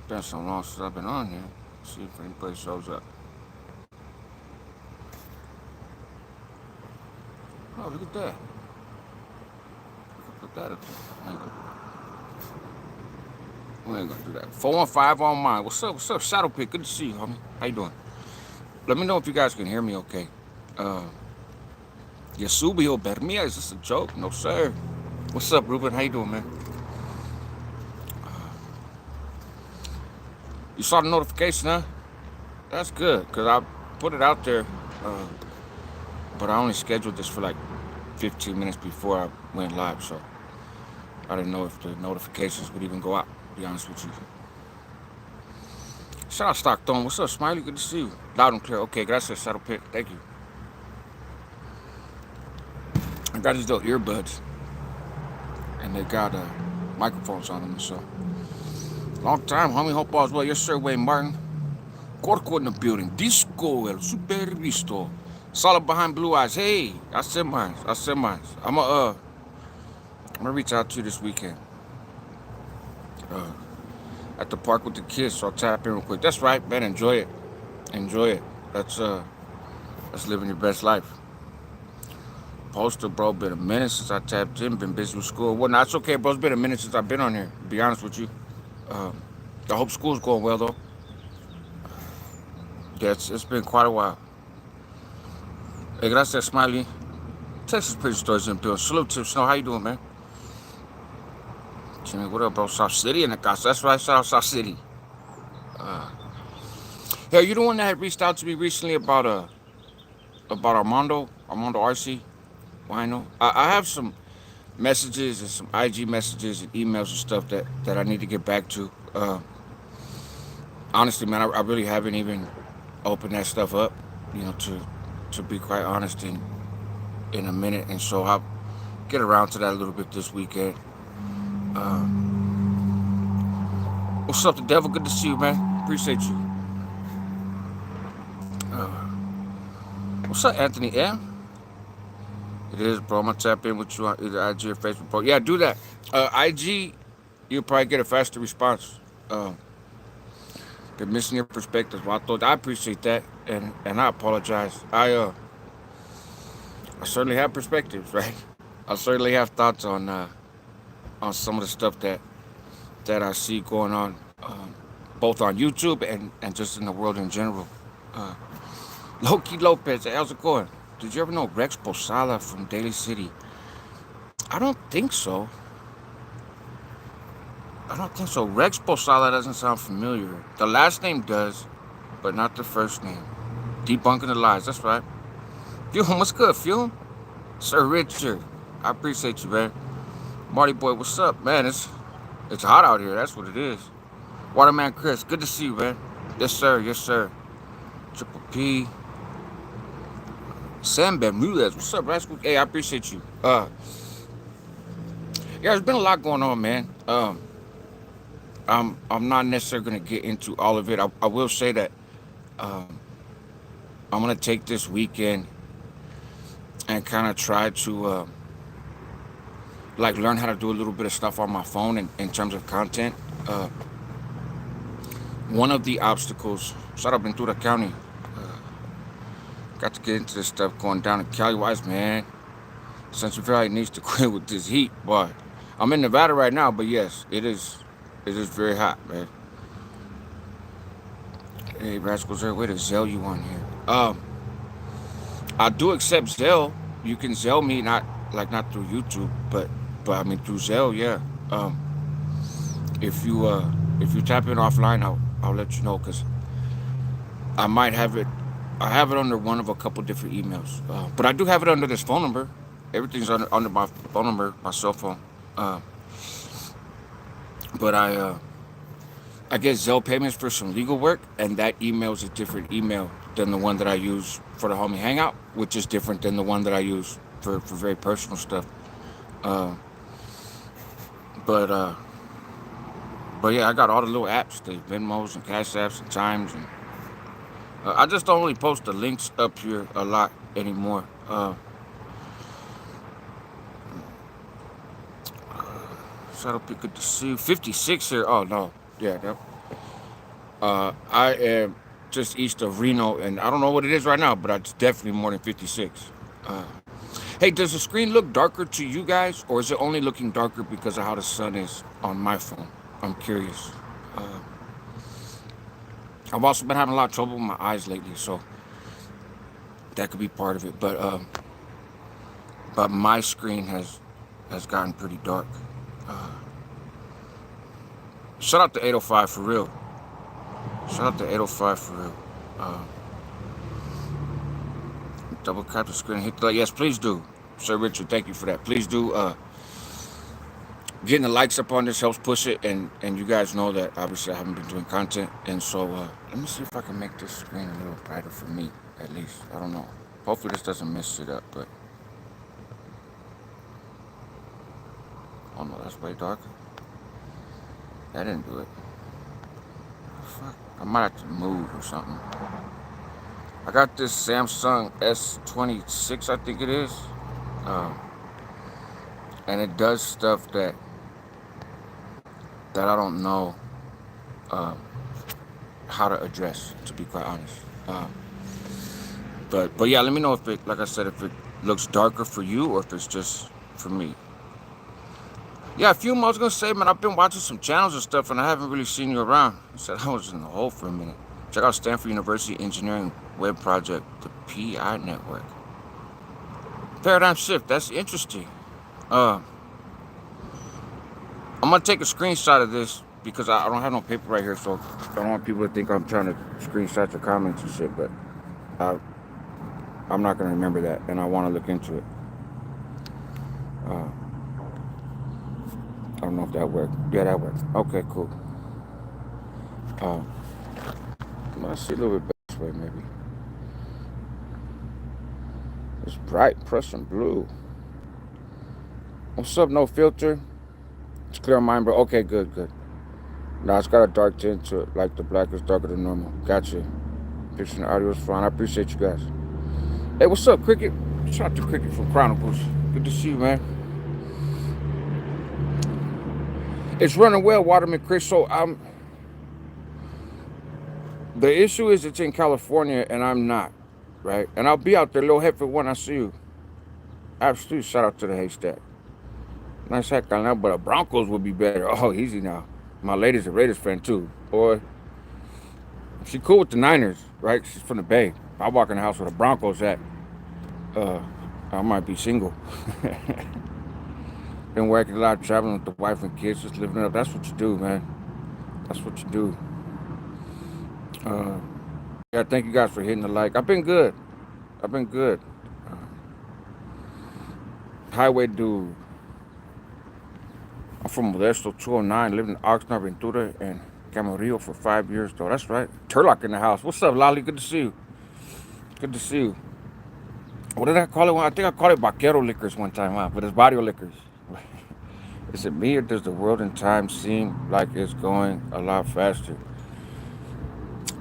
Been so long since I've been on here. See if anybody shows up. Oh, look at that. Put that up there. We ain't gonna do that. 415 on mine. What's up? What's up? Shadow Pick. Good to see you, homie. How you doing? Let me know if you guys can hear me okay. Uh, Yasubio Bermia, is this a joke? No, sir. What's up, Ruben? How you doing, man? You saw the notification, huh? That's good, because I put it out there, uh, but I only scheduled this for like 15 minutes before I went live, so I didn't know if the notifications would even go out, to be honest with you. Shout out Stockton. What's up, Smiley? Good to see you. Loud and clear. Okay, gracias, Shadow Pick. Thank you. I got these little earbuds, and they got microphones on them, so. Long time, homie. Hope all's well. Yes, sir, Wayne Martin. Corco in the building. Disco, el super visto. Solid behind blue eyes. Hey, I said mine. I said mine. I'm gonna reach out to you this weekend. Uh, at the park with the kids, so I'll tap in real quick. That's right, man. Enjoy it. Enjoy it. That's living your best life. Poster, bro. Been a minute since I tapped in. Been busy with school. Well, no, it's okay, bro. It's been a minute since I've been on here. To be honest with you. Um, I hope school's going well though. Yeah, it's been quite a while. Hey, gracias, Smiley. Texas Pretty Stories in Bill. Salute to Snow. How you doing, man? Jimmy, what up, bro? South City in the casa. That's right, shout out South City. Uh, hey, you the one that had reached out to me recently about Armando RC? Wino. I have some messages and some IG messages and emails and stuff that I need to get back to. Honestly, man, I really haven't even opened that stuff up. You know, to be quite honest, in a minute, and so I'll get around to that a little bit this weekend. What's up, the devil? Good to see you, man. Appreciate you. Uh, what's up, Anthony M? It is, bro. I'm gonna tap in with you on either IG or Facebook, bro. Yeah, do that. IG, you'll probably get a faster response. Uh, been missing your perspectives. Well, I appreciate that, and I apologize. I certainly have perspectives, right? I certainly have thoughts on some of the stuff that I see going on, both on YouTube and just in the world in general. Uh, Loki Lopez, hey, how's it going? Did you ever know Rex Posada from Daly City? I don't think so. I don't think so. Rex Posada doesn't sound familiar. The last name does, but not the first name. Debunking the lies, that's right. Fume, what's good, Fume? Sir Richard, I appreciate you, man. Marty Boy, what's up, man? It's hot out here, that's what it is. Waterman Chris, good to see you, man. Yes, sir, yes, sir. Triple P. Sam Bermudez, what's up, Rascal? Hey, I appreciate you. Yeah, there's been a lot going on, man. I'm not necessarily gonna get into all of it. I will say that um, I'm gonna take this weekend and kind of try to like learn how to do a little bit of stuff on my phone in terms of content. Uh, One of the obstacles, shout out Ventura County, got to get into this stuff going down in Cali Wise, man. Central Valley needs to quit with this heat, boy. I'm in Nevada right now, but yes, it is very hot, man. Hey, Rascals, there, way to Zell you on here. I do accept Zell. You can Zell me, not through YouTube, but I mean through Zell, yeah. Um, if you tap in offline, I'll let you know because I might have it. I have it under one of a couple different emails, but I do have it under this phone number. Everything's under my phone number, my cell phone. Uh, but I get Zelle payments for some legal work, and that email is a different email than the one that I use for the homie Hangout, which is different than the one that I use for very personal stuff. Uh, but uh, but yeah, I got all the little apps, the Venmos and Cash Apps and Chimes, and I just don't really post the links up here a lot anymore. Shadow Pick, good to see you. 56 here. Oh no, yeah, I am just east of Reno, and I don't know what it is right now, but it's definitely more than 56. Uh, hey, does the screen look darker to you guys, or is it only looking darker because of how the sun is on my phone? I'm curious. Uh, I've also been having a lot of trouble with my eyes lately, so that could be part of it. But my screen has gotten pretty dark. Uh, Shout out to 805 for real. Shout out to 805 for real. Uh, Double tap the screen. Hit the yes, please do, Sir Richard. Thank you for that. Please do. Getting the likes up on this helps push it, and you guys know that obviously I haven't been doing content, and so let me see if I can make this screen a little brighter for me at least. I don't know. Hopefully this doesn't mess it up, but oh no, that's way darker. That didn't do it. Fuck. I might have to move or something. I got this Samsung S26, I think it is, uh, and it does stuff that I don't know uh, how to address, to be quite honest. But yeah, let me know if it, like I said, if it looks darker for you or if it's just for me. Yeah, a few more. I was gonna say, man, I've been watching some channels and stuff, and I haven't really seen you around. I said I was in the hole for a minute. Check out Stanford University Engineering Web Project, the PI Network. Paradigm shift. That's interesting. Uh, I'm gonna take a screenshot of this because I don't have no paper right here, so I don't want people to think I'm trying to screenshot your comments and shit. But I, I'm not gonna remember that, and I want to look into it. Uh, I don't know if that worked. Yeah, that worked. Okay, cool. Uh, let's see a little bit better this way, maybe. It's bright Prussian blue. What's up, no filter? It's clear on mine, bro. Okay, good, good. Now it's got a dark tint to it, like the black is darker than normal. Gotcha. Picture and audio is fine. I appreciate you guys. Hey, what's up, Cricket? Shout out to Cricket from Chronicles. Good to see you, man. It's running well, Waterman Chris. So the issue is it's in California and I'm not, right? And I'll be out there, little Heifer, when I see you. Absolutely, shout out to the haystack. Nice hack on that, but the Broncos would be better. Oh, easy now. My lady's a Raiders fan too. Boy, she cool with the Niners, right? She's from the Bay. If I walk in the house with a Broncos hat, uh, I might be single. Been working a lot, traveling with the wife and kids, just living it up. That's what you do, man. That's what you do. Uh, yeah, thank you guys for hitting the like. I've been good. I've been good. Uh, Highway dude. I'm from Modesto 209, lived in Oxnard, Ventura, and Camarillo for 5 years, though. That's right. Turlock in the house. What's up, Lolly? Good to see you. Good to see you. What did I call it? I think I called it Vaquero liquors one time, huh? But it's barrio liquors. Is it me or does the world and time seem like it's going a lot faster?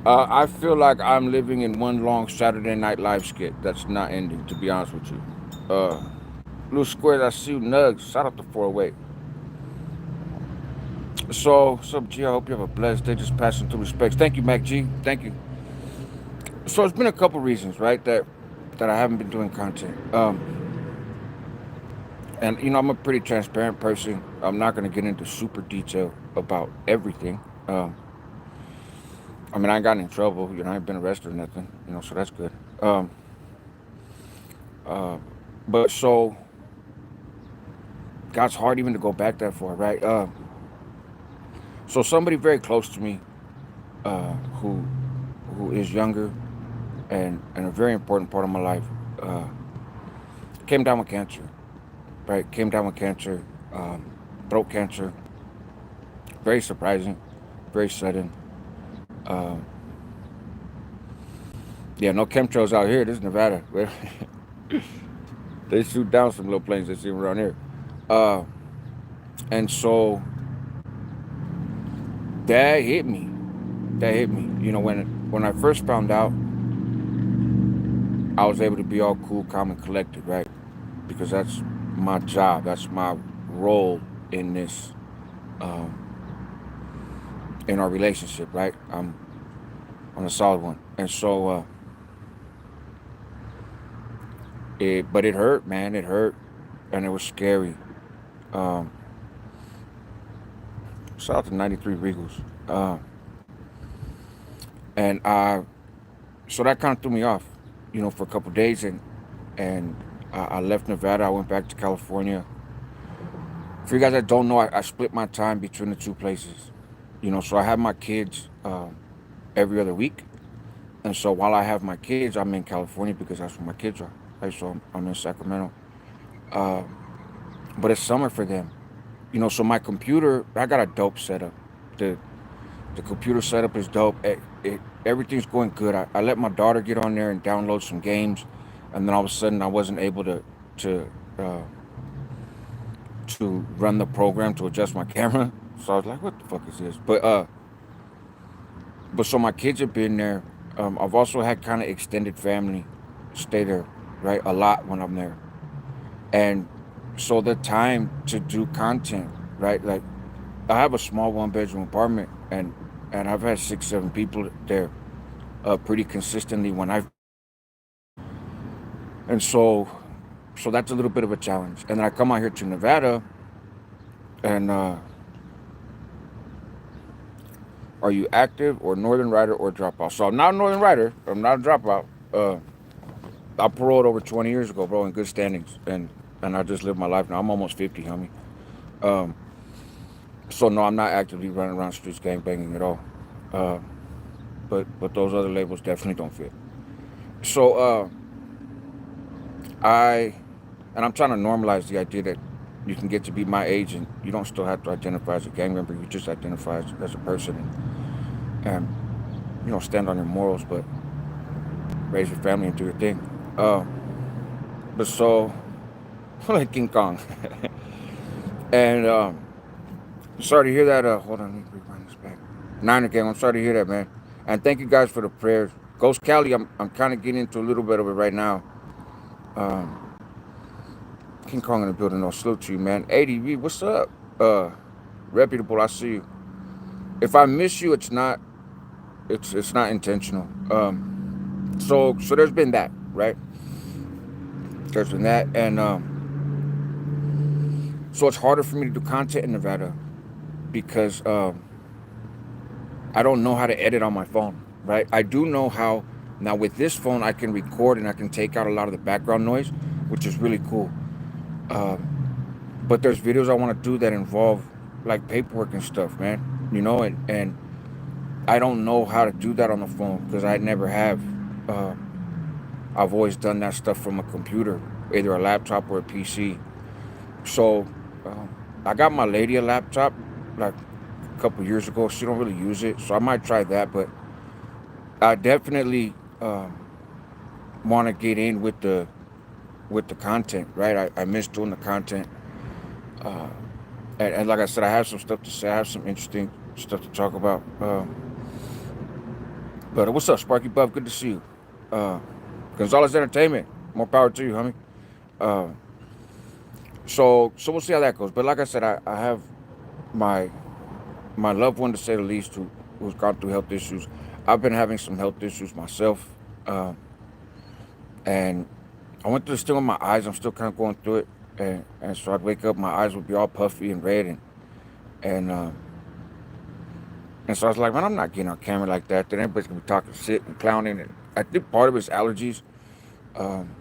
I feel like I'm living in one long Saturday Night Live skit that's not ending, to be honest with you. Blue Squares, I see you, Nugs. Shout out to 408. So, what's up, G? I hope you have a blessed day. Just passing through respects. Thank you, Mac G. Thank you. So, it's been a couple reasons, right, that I haven't been doing content. And I'm a pretty transparent person. I'm not gonna get into super detail about everything. I mean, I ain't gotten in trouble. I ain't been arrested or nothing. So that's good. Um, uh, but so God's hard even to go back that far, right? So somebody very close to me, uh, who who is younger and a very important part of my life, uh, came down with cancer, right? Came down with cancer, throat cancer. Very surprising, very sudden. Um, yeah, no chemtrails out here. This is Nevada. They shoot down some little planes they see around here. Uh, and so that hit me. That hit me. When I first found out, I was able to be all cool, calm, and collected, right? Because that's my job. That's my role in this, um, in our relationship, right? on a solid one. And so, but it hurt, man. It hurt, and it was scary. Um, Shout out to 93 Regals. And so that kind of threw me off, for a couple of days, and I left Nevada. I went back to California. For you guys that don't know, I split my time between the two places. So I have my kids every other week, and so while I have my kids, I'm in California because that's where my kids are. Right, so I'm in Sacramento. Uh, but it's summer for them. So my computer, I got a dope setup. The the computer setup is dope. Everything's going good. I let my daughter get on there and download some games, and then all of a sudden I wasn't able to uh, to run the program to adjust my camera. So I was like, "What the fuck is this?" But so my kids have been there. I've also had kind of extended family stay there, right, a lot when I'm there, and so the time to do content, right, like I have a small one bedroom apartment, and I've had 6 7 people there pretty consistently when I've been there, and so that's a little bit of a challenge. And then I come out here to Nevada, and are you active or Northern Rider or dropout? So I'm not a Northern Rider. I'm not a dropout. I paroled over 20 years ago, bro, in good standings, and I just live my life now. I'm almost 50, homie. Um, so no, I'm not actively running around streets gang banging at all. Uh, but those other labels definitely don't fit. So I and I'm trying to normalize the idea that you can get to be my age and you don't still have to identify as a gang member. You just identify as a person, and stand on your morals, but raise your family and do your thing. Uh, but so like King Kong, and sorry to hear that. Hold on, let me rewind this back. Niner game. I'm sorry to hear that, man. And thank you guys for the prayers. Ghost Cali, I'm kind of getting into a little bit of it right now. Um, King Kong in the building. No salute to you, man. ADV, what's up? Reputable. I see you. If I miss you, it's not intentional. So there's been that, right? There's been that, and so it's harder for me to do content in Nevada because I don't know how to edit on my phone, right? I do know how now with this phone I can record and I can take out a lot of the background noise, which is really cool. But there's videos I want to do that involve like paperwork and stuff, man. And I don't know how to do that on the phone because I never have. Uh, I've always done that stuff from a computer, either a laptop or a PC. So I got my lady a laptop like a couple years ago. She don't really use it, so I might try that. But I definitely want to get in with the content, right? I miss doing the content, uh, and like I said, I have some stuff to say. I have some interesting stuff to talk about. But what's up, Sparky Buff? Good to see you. Uh, Gonzalez Entertainment. More power to you, homie. Uh, so we'll see how that goes. But like I said, I have my my loved one, to say the least, who's gone through health issues. I've been having some health issues myself, and I went through this thing with my eyes. I'm still kind of going through it, and so I'd wake up, my eyes would be all puffy and red, and and so I was like, man, I'm not getting on camera like that. Then everybody's gonna be talking shit and clowning. And I think part of it's allergies, um,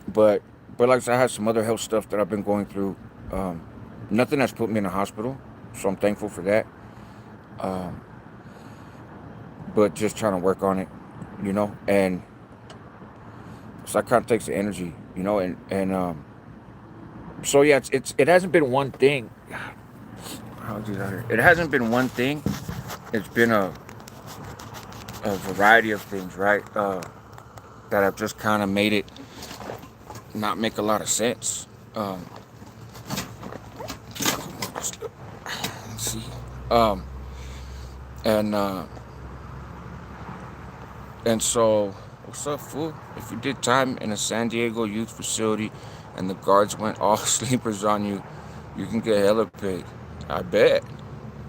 but like I said, I had some other health stuff that I've been going through. Um, Nothing that's put me in the hospital, so I'm thankful for that. Um, but just trying to work on it, and so that kind of takes the energy, and so yeah, it hasn't been one thing. How do that? It hasn't been one thing. It's been a variety of things, right? That have just kind of made it not make a lot of sense. Let's see. Um, and and so, what's up, fool? If you did time in a San Diego youth facility, and the guards went all sleepers on you, you can get hella paid. I bet.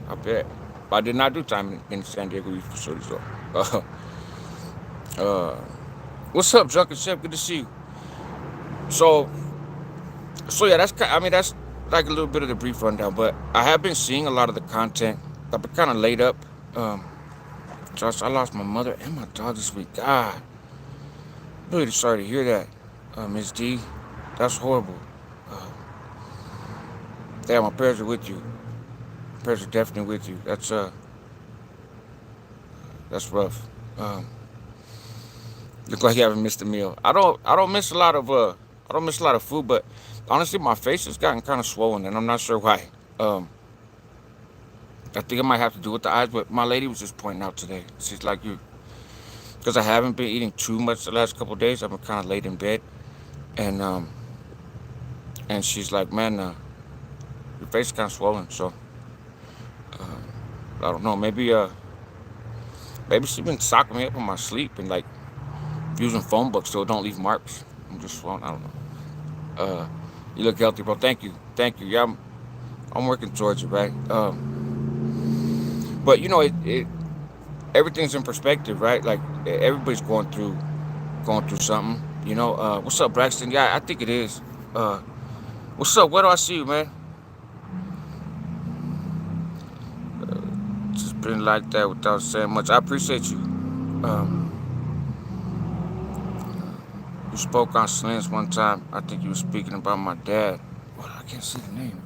I bet. I did not do time in San Diego youth facilities though. Uh, uh, what's up, Drunken Chef? Good to see you. So, so yeah, I mean, that's like a little bit of the brief rundown. But I have been seeing a lot of the content. I've been kind of laid up. Um, Josh, I lost my mother and my dog this week. God, really sorry to hear that, Miss D. That's horrible. Uh, yeah, my prayers are with you. Prayers are definitely with you. That's rough. Um, look like you haven't missed a meal. I don't miss a lot of I don't miss a lot of food, but honestly, my face has gotten kind of swollen, and I'm not sure why. Um, I think it might have to do with the eyes, but my lady was just pointing out today. She's like, you, because I haven't been eating too much the last couple of days. I've been kind of late in bed, and she's like, man, your face is kind of swollen. So I don't know. Maybe she's been socking me up in my sleep and like using phone books so it don't leave marks. I'm just swollen. I don't know. You look healthy, bro. Thank you. Yeah, I'm working towards it, right? But you know, it everything's in perspective, right? Like everybody's going through something. You know, what's up, Braxton? Yeah, I think it is. Uh, what's up? Where do I see you, man? Just been like that without saying much. I appreciate you. Um, you spoke on Slins one time. I think you were speaking about my dad. Well, I can't see the name.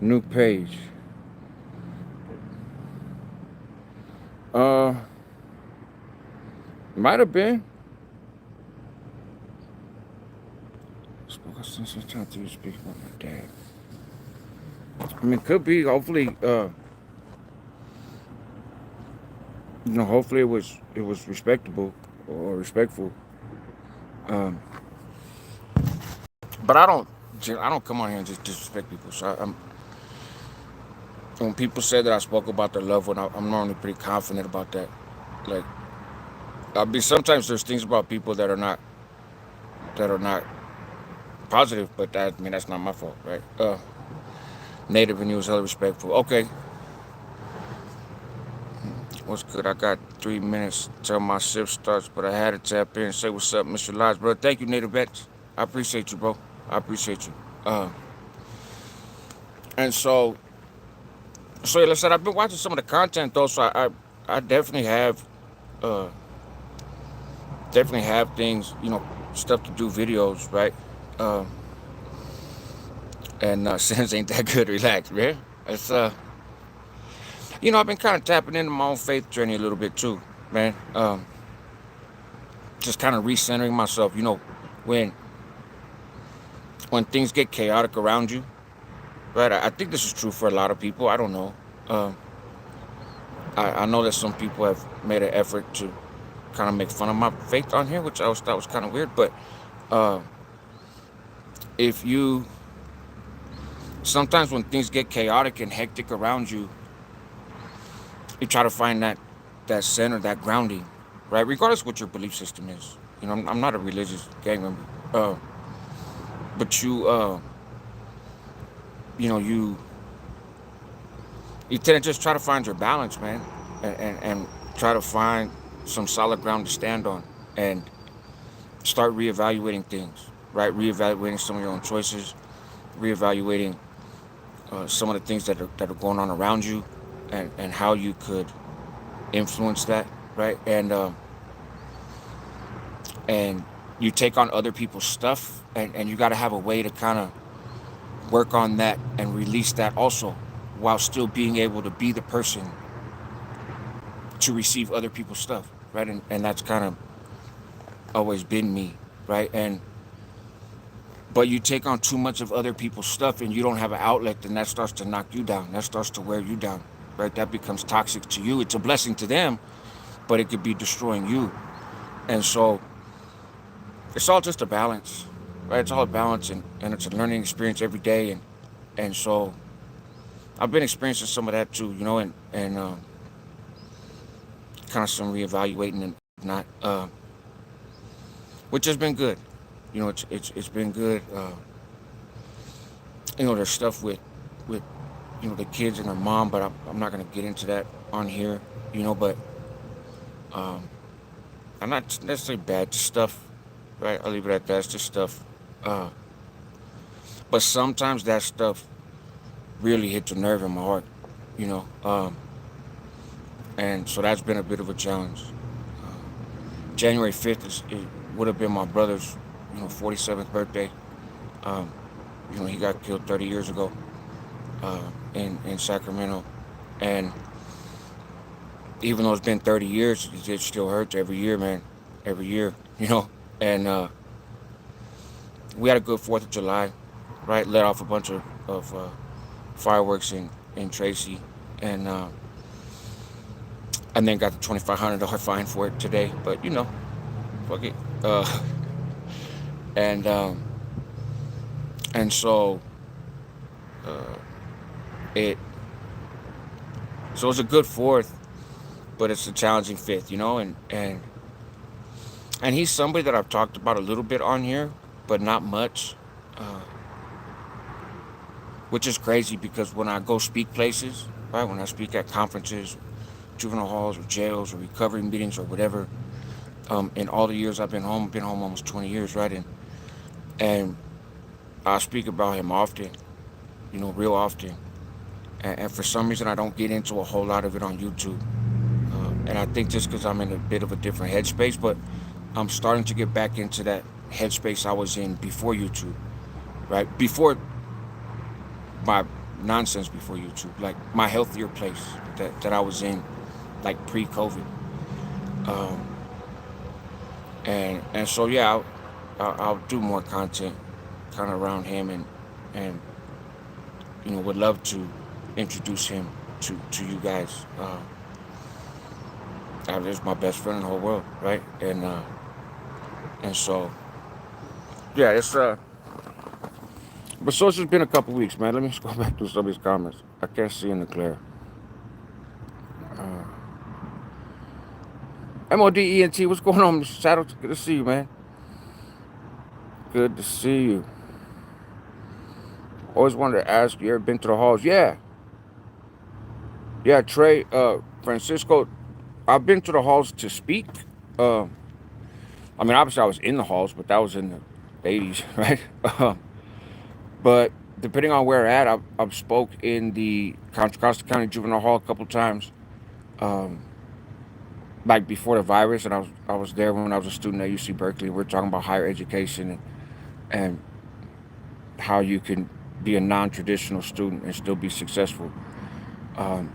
New page. Uh, might have been. Spoke on Slins one time. I think you were speaking about my dad. I mean, could be. Hopefully, hopefully it was respectable or respectful. Um, but I don't come on here and just disrespect people. So when people say that I spoke about their loved one, I'm normally pretty confident about that. Like I'll be sometimes there's things about people that are not positive, but that I mean that's not my fault, right? Native and you was hella respectful. Okay, what's good? I got 3 minutes till my shift starts, but I had to tap in and say what's up, Mr. Lodge, bro. Thank you, Native Vets. I appreciate you, bro. I appreciate you. And so like I said, I've been watching some of the content though, so I uh definitely have things, stuff to do, videos, right? Um, and Sims ain't that good. Relax, man. It's I've been kind of tapping into my own faith journey a little bit too, man. Just kind of recentering myself. When when things get chaotic around you, right? I think this is true for a lot of people. I don't know. Um, I know that some people have made an effort to kind of make fun of my faith on here, which I always thought was kind of weird. But uh, if you sometimes when things get chaotic and hectic around you, you try to find that center, that grounding, right? Regardless of what your belief system is. I'm not a religious gang member, but you know, you tend to just try to find your balance, man, and try to find some solid ground to stand on, and start reevaluating things, right? Reevaluating some of your own choices, reevaluating some of the things that are going on around you, and how you could influence that, right? And you take on other people's stuff, and you got to have a way to kind of work on that and release that also, while still being able to be the person to receive other people's stuff, right? And that's kind of always been me, right? But you take on too much of other people's stuff and you don't have an outlet, then that starts to knock you down. That starts to wear you down, right? That becomes toxic to you. It's a blessing to them, but it could be destroying you. And so it's all just a balance, right? It's all a balance, and it's a learning experience every day. And so I've been experiencing some of that too, and kind of some reevaluating and not, which has been good. It's been good. There's stuff with the kids and their mom, but I'm not gonna get into that on here, but um, I'm not necessarily bad, just stuff, right? I'll leave it at that. It's just stuff. Uh, but sometimes that stuff really hits a nerve in my heart, you know. And so that's been a bit of a challenge. January 5th it would have been my brother's, 47th birthday. Um, he got killed 30 years ago in Sacramento, and even though it's been 30 years, it still hurts every year, man. Every year, And we had a good 4th of July, right? Let off a bunch of fireworks in Tracy, and and then got the $2,500 fine for it today. But fuck it. And and so uh, it so it's a good 4th, but it's a challenging 5th, and he's somebody that I've talked about a little bit on here, but not much, uh, which is crazy because when I go speak places, right, when I speak at conferences, juvenile halls or jails or recovery meetings or whatever, in all the years I've been home almost 20 years, right, and I speak about him often, real often, and for some reason I don't get into a whole lot of it on YouTube, and I think just because I'm in a bit of a different headspace, but I'm starting to get back into that headspace I was in before YouTube, right? Before my nonsense, before YouTube, like my healthier place that I was in, like pre-COVID, um, and so yeah, I'll do more content kind of around him, and would love to introduce him to you guys. He's my best friend in the whole world, right? And so yeah, it's but so it's just been a couple weeks, man. Let me just go back through some of these comments. I can't see in the clear. Uh, MODENT, what's going on, Mr. Shadow? Good to see you, man. Good to see you. Always wanted to ask you, ever been to the halls? Yeah. Yeah, Trey, Francisco, I've been to the halls to speak. Uh, I mean, obviously I was in the halls, but that was in the 80s, right? But depending on where at, I've spoke in the Contra Costa County Juvenile Hall a couple times, um, like before the virus, and I was there when I was a student at UC Berkeley. We're talking about higher education and how you can be a non-traditional student and still be successful. Um,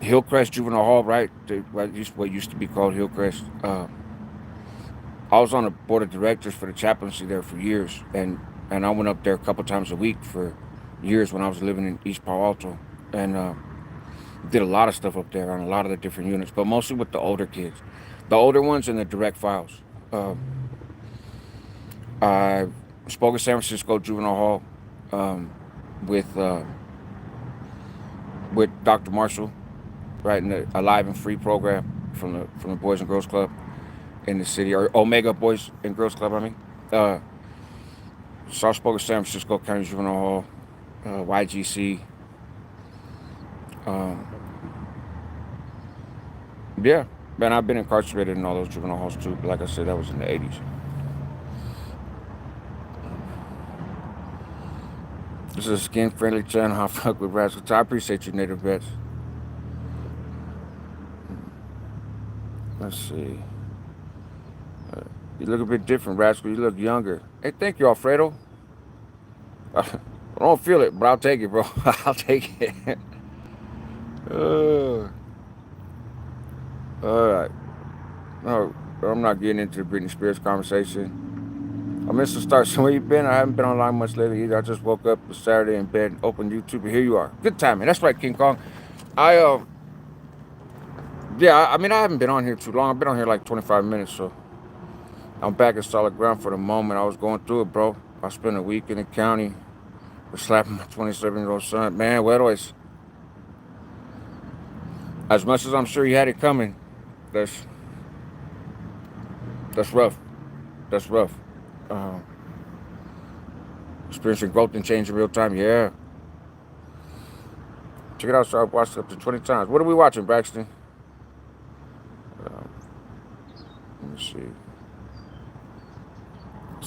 Hillcrest Juvenile Hall, right? What used to be called Hillcrest. I was on the board of directors for the chaplaincy there for years, and I went up there a couple times a week for years when I was living in East Palo Alto, and did a lot of stuff up there on a lot of the different units, but mostly with the older kids, the older ones in the direct files. I spoke at San Francisco Juvenile Hall um, with Dr. Marshall, right, in the Alive and Free program from the Boys and Girls Club in the city, or Omega Boys and Girls Club, I mean. Uh, so I spoke at San Francisco County Juvenile Hall, YGC. Um, yeah, man, I've been incarcerated in all those juvenile halls too. But like I said, that was in the 80s. This is a skin-friendly channel. I fuck with Rascal. I appreciate you, Native Vets. Let's see. You look a bit different, Rascal. You look younger. Hey, thank you, Alfredo. I don't feel it, but I'll take it, bro. I'll take it. uh, all right. No, I'm not getting into the Britney Spears conversation. I missed the start. So where you been? I haven't been online much lately either. I just woke up Saturday in bed, opened YouTube, and here you are. Good timing. That's right, King Kong. I yeah. I mean, I haven't been on here too long. I've been on here like 25 minutes, so I'm back at solid ground for the moment. I was going through it, bro. I spent a week in the county for slapping my 27-year-old son. Man, well, anyways, as much as I'm sure he had it coming, that's rough. That's rough. Um, Experiencing growth and change in real time, yeah. Check it out. So I've watched it up to 20 times. What are we watching, Braxton? Let me see.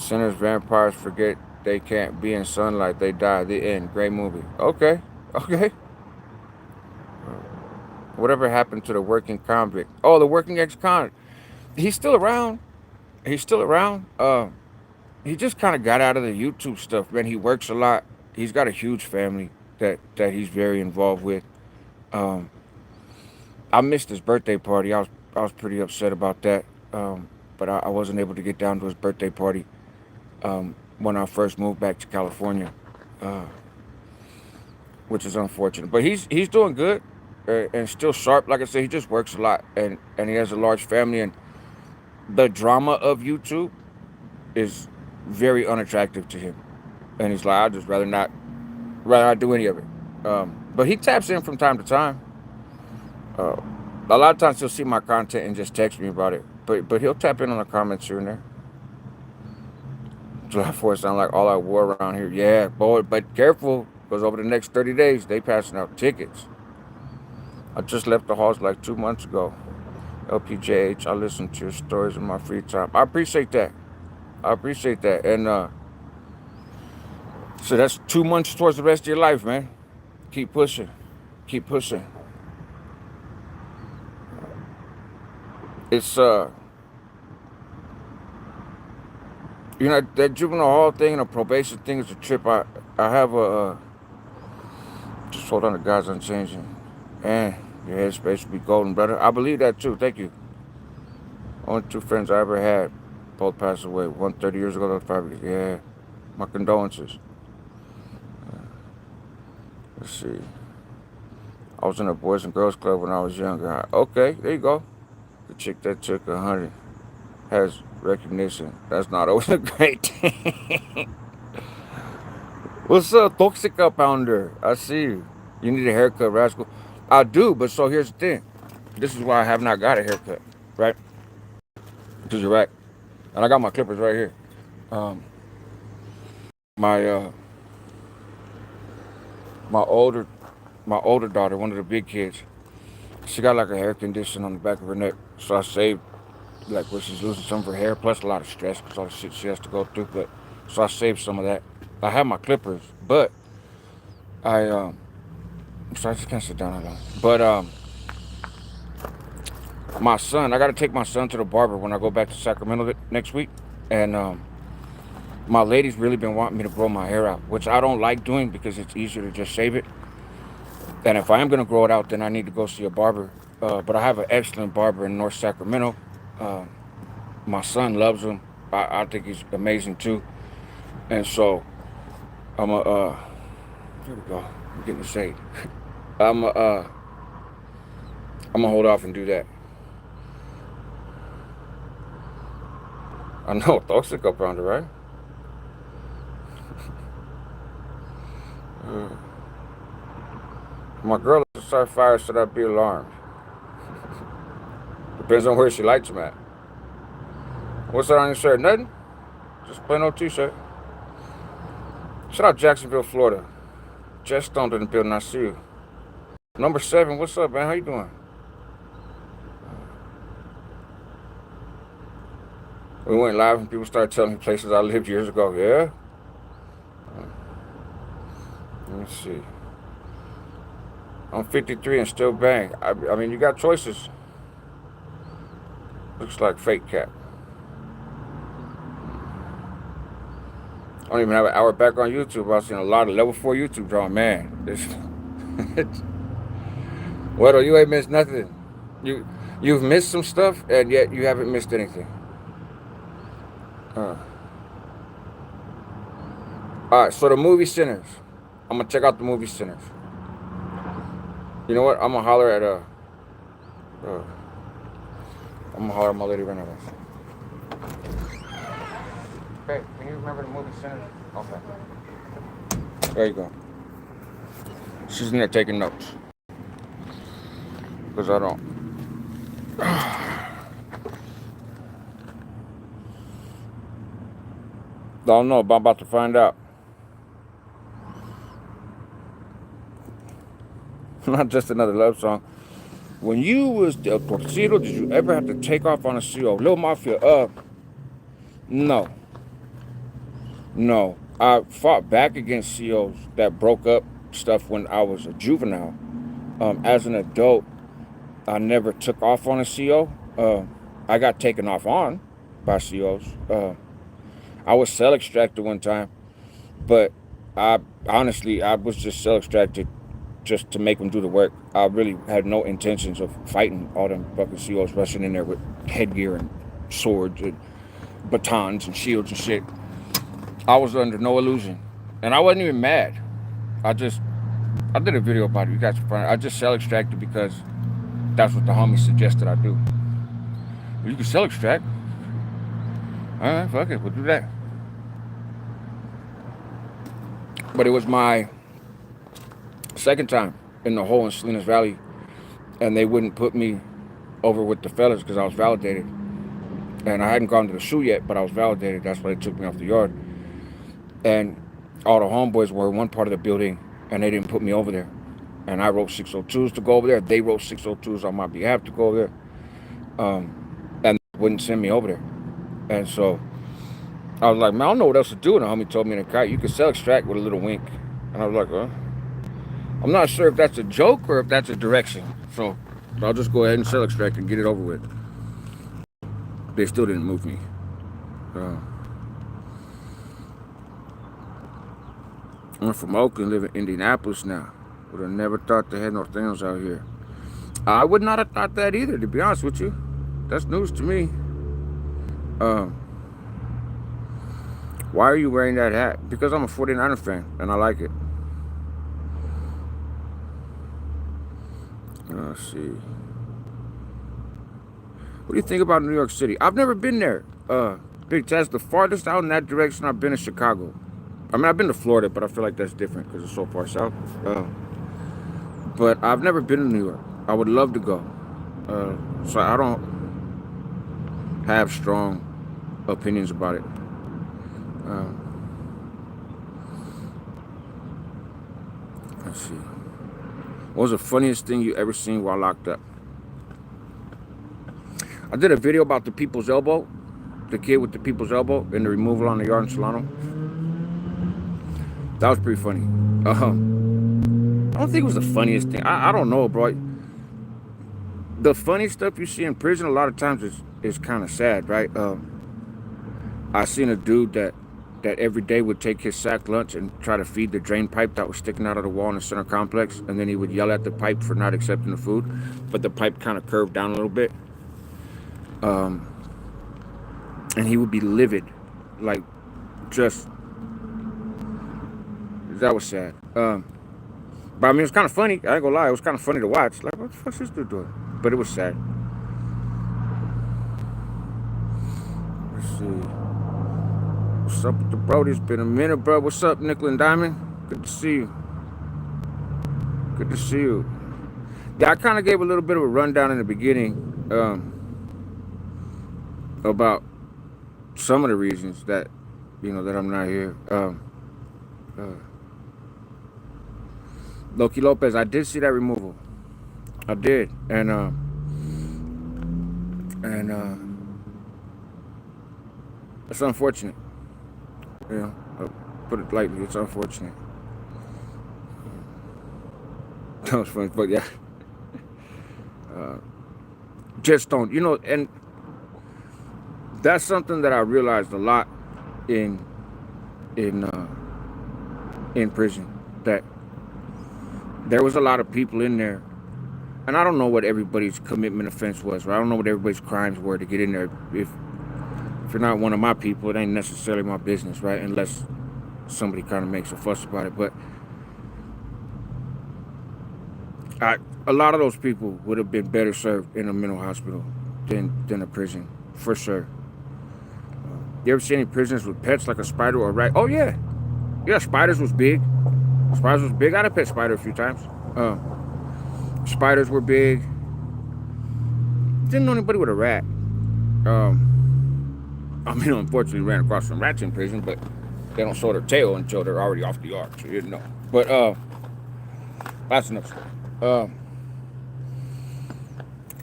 Sinners, vampires forget they can't be in sunlight. They die. The end. Great movie. Okay. Okay. Whatever happened to the working convict? Oh, the working ex-convict. He's still around. He's still around. He just kind of got out of the YouTube stuff, man. He works a lot. He's got a huge family that he's very involved with. Um, I missed his birthday party. I was pretty upset about that. But I wasn't able to get down to his birthday party when I first moved back to California, uh, which is unfortunate. But he's doing good and still sharp. Like I said, he just works a lot and he has a large family. And the drama of YouTube is very unattractive to him. And he's like, I'd just rather not do any of it. But he taps in from time to time. Uh, a lot of times he'll see my content and just text me about it. But he'll tap in on the comments here and there. July 4th sound like all out war around here. Yeah, boy, but careful, because over the next 30 days, they passing out tickets. I just left the halls like 2 months ago. LPJH, I listen to your stories in my free time. I appreciate that. And so that's 2 months towards the rest of your life, man. Keep pushing. Keep pushing. It's that juvenile hall thing and the probation thing is a trip. I have a just hold on, the God's unchanging. And your headspace will be golden, brother. I believe that too. Thank you. Only 2 friends I ever had, both passed away. One 30 years ago, the other 5 years. Yeah, my condolences. Let's see. I was in a Boys and Girls Club when I was younger. Okay, there you go. The chick that took 100 has recognition. That's not always a great thing. What's up, Toxica Pounder? I see you. You need a haircut, rascal. I do, but so here's the thing. This is why I have not got a haircut, right? Because you're right. And I got my clippers right here. Um, my my older daughter, one of the big kids, she got like a hair condition on the back of her neck. So I saved, like, when she's losing some of her hair, plus a lot of stress because all the shit she has to go through. But so I saved some of that. I have my clippers, but I'm sorry, I just can't sit down that long. But my son, I got to take my son to the barber when I go back to Sacramento next week, and my lady's really been wanting me to grow my hair out, which I don't like doing because it's easier to just shave it. And if I am gonna grow it out, then I need to go see a barber. But I have an excellent barber in North Sacramento. Uh, my son loves him. I think he's amazing too. And so I'm here we go. I'm getting the shade. I'm gonna hold off and do that. I know, toxic up around it, right? My girl is to start fire, should I be alarmed? Depends on where she likes them at. What's that on your shirt? Nothing? Just plain old t-shirt. Shout out Jacksonville, Florida. Jess Stone in the building, I see you. Number 7, what's up, man? How you doing? We went live and people started telling me places I lived years ago. Yeah? Let me see. I'm 53 and still bang. I mean, you got choices. Looks like fake cap. I don't even have an hour back on YouTube. I've seen a lot of level 4 YouTube drawing. Man, this. Well, you ain't missed nothing. You've missed some stuff, and yet you haven't missed anything. All right, so the movie Sinners. I'm gonna check out the movie Sinners. You know what? I'm gonna holler at I'm gonna holler at my lady right now. Hey, can you remember the movie Sinners? Okay. There you go. She's in there taking notes. Because I don't. Don't know, but I'm about to find out. Not just another love song. When you was El Torcido, did you ever have to take off on a CO? Lil Mafia, no. No. I fought back against COs that broke up stuff when I was a juvenile. As an adult, I never took off on a CO. I got taken off on by COs. I was cell extracted one time, but I honestly, I was just cell extracted just to make them do the work. I really had no intentions of fighting all them fucking COs rushing in there with headgear and swords and batons and shields and shit. I was under no illusion. And I wasn't even mad. I did a video about it. You guys can find it. I just cell extracted because that's what the homie suggested I do. You can cell extract. Alright, fuck it, we'll do that. But it was my second time in the hole in Salinas Valley, and they wouldn't put me over with the fellas because I was validated. And I hadn't gone to the SHU yet, but I was validated. That's why they took me off the yard. And all the homeboys were in one part of the building, and they didn't put me over there. And I wrote 602s to go over there. They wrote 602s on my behalf to go over there. And they wouldn't send me over there. And so I was like, man, I don't know what else to do. And the homie told me in the car, you can cell extract with a little wink. And I was like, I'm not sure if that's a joke or if that's a direction. So I'll just go ahead and cell extract and get it over with. They still didn't move me. I'm from Oakland, live in Indianapolis now. Would have never thought they had norteños out here. I would not have thought that either, to be honest with you. That's news to me. Why are you wearing that hat? Because I'm a 49er fan, and I like it. Let's see. What do you think about New York City? I've never been there. Big Taz, the farthest out in that direction I've been is Chicago. I mean, I've been to Florida, but I feel like that's different because it's so far south. But I've never been to New York. I would love to go. So I don't have strong opinions about it. Let's see. What was the funniest thing you ever seen while locked up? I did a video about the people's elbow, the kid with the people's elbow and the removal on the yard in Solano. That was pretty funny. I don't think it was the funniest thing. I don't know, bro. The funny stuff you see in prison a lot of times is kind of sad, right? I seen a dude that every day would take his sack lunch and try to feed the drain pipe that was sticking out of the wall in the center complex, and then he would yell at the pipe for not accepting the food, but the pipe kind of curved down a little bit. And he would be livid, like, just, that was sad. But I mean, it was kind of funny. I ain't gonna lie, it was kind of funny to watch. Like, what the fuck's this dude doing? But it was sad. Let's see. What's up with the bro? It's been a minute, bro. What's up, Nickel and Diamond? Good to see you. Good to see you. Yeah, I kind of gave a little bit of a rundown in the beginning about some of the reasons that, that I'm not here. Loki Lopez, I did see that removal. I did, and it's unfortunate. I'll put it lightly. It's unfortunate. That was funny, but yeah. Just don't, and that's something that I realized a lot in prison, that there was a lot of people in there, and I don't know what everybody's commitment offense was, right? I don't know what everybody's crimes were to get in there. If you're not one of my people, it ain't necessarily my business, right? Unless somebody kind of makes a fuss about it. But a lot of those people would have been better served in a mental hospital than a prison, for sure. You ever see any prisoners with pets like a spider or a rat? Oh, yeah. Yeah, spiders was big. Spiders was big. I had a pet spider a few times. Spiders were big. Didn't know anybody with a rat. Unfortunately, ran across some rats in prison, but they don't show their tail until they're already off the yard, so you didn't know. But that's enough story. Uh,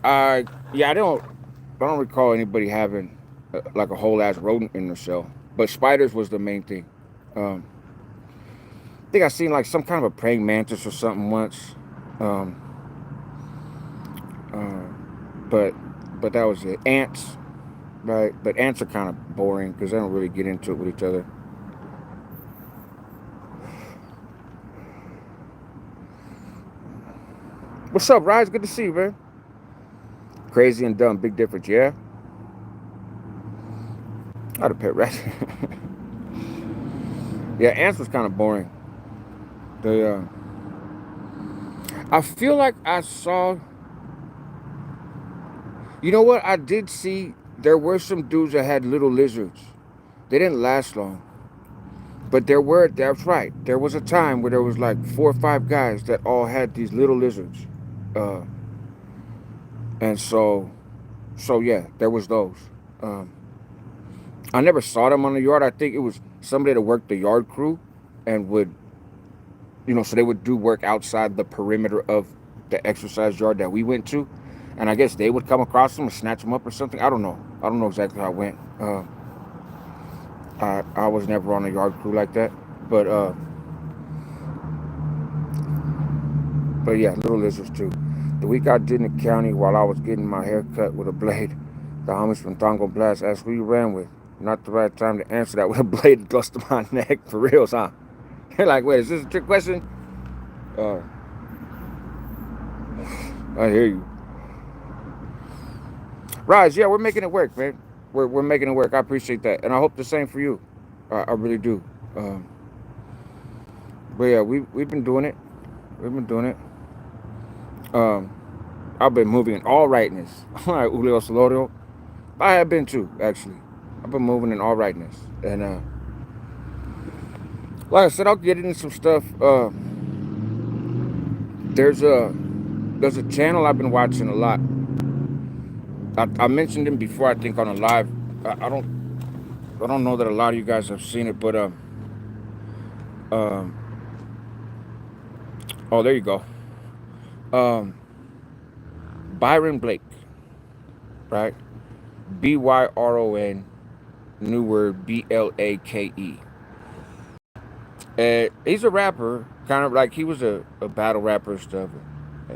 I yeah, I don't recall anybody having like a whole ass rodent in their cell, but spiders was the main thing. Um, I think I seen like some kind of a praying mantis or something once, um, uh, but that was it. Ants, right? But ants are kind of boring because they don't really get into it with each other. What's up, Rise? Good to see you, man. Crazy and dumb, big difference, yeah. I had a pet rat. Yeah, ants was kind of boring. The I feel like I saw. You know what? I did see there were some dudes that had little lizards. They didn't last long, but there were. That's right. There was a time where there was like 4 or 5 guys that all had these little lizards, uh, and so yeah, there was those. Um, I never saw them on the yard. I think it was somebody that worked the yard crew, and would so they would do work outside the perimeter of the exercise yard that we went to, and I guess they would come across them and snatch them up or something. I don't know. I don't know exactly how it went. I was never on a yard crew like that, but yeah, little lizards too. The week I did in the county while I was getting my hair cut with a blade, the homies from Tongo Blast asked who you ran with. Not the right time to answer that with a blade close to my neck. For reals, huh? They're like, wait, is this a trick question? Uh, I hear you. Rise, yeah, we're making it work, man. We're making it work. I appreciate that, and I hope the same for you. I really do. But yeah, we've been doing it. We've been doing it. Um, I've been moving in all rightness. All right, Julio Solorio. I have been too, actually. I've been moving in all rightness, and like I said, I'll get into some stuff. There's a there's a channel I've been watching a lot. I mentioned him before, I think, on a live. I don't know that a lot of you guys have seen it, but um, oh, there you go. Um, Byron Blake, right? Byron, new word Blake. He's a rapper, kind of like he was a battle rapper and stuff. Uh,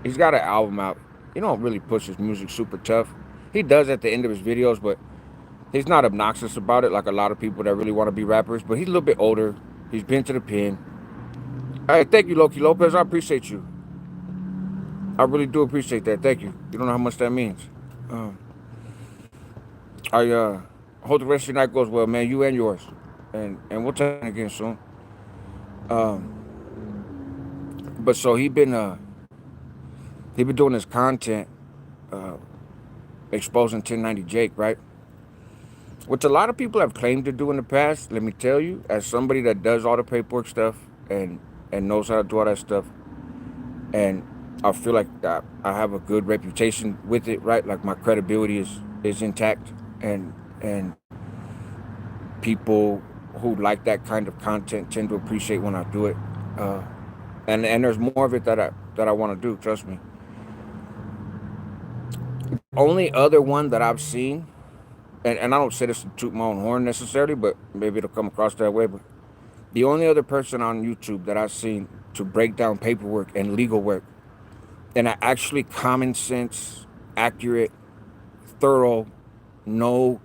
he's got an album out. He don't really push his music super tough. He does at the end of his videos, but he's not obnoxious about it like a lot of people that really want to be rappers. But he's a little bit older. He's been to the pen. Hey, thank you, Loki Lopez. I appreciate you. I really do appreciate that. Thank you. You don't know how much that means. Um, I hope the rest of your night goes well, man. You and yours. And we'll talk again soon. Um, but so he been doing his content, uh, exposing 1090 Jake, right? Which a lot of people have claimed to do in the past. Let me tell you, as somebody that does all the paperwork stuff and knows how to do all that stuff, and I feel like I have a good reputation with it, right? Like my credibility is intact, and people who like that kind of content tend to appreciate when I do it. Uh, and there's more of it that I want to do. Trust me. The only other one that I've seen, and I don't say this to toot my own horn necessarily, but maybe it'll come across that way. But the only other person on YouTube that I've seen to break down paperwork and legal work in an actually common sense, accurate, thorough, no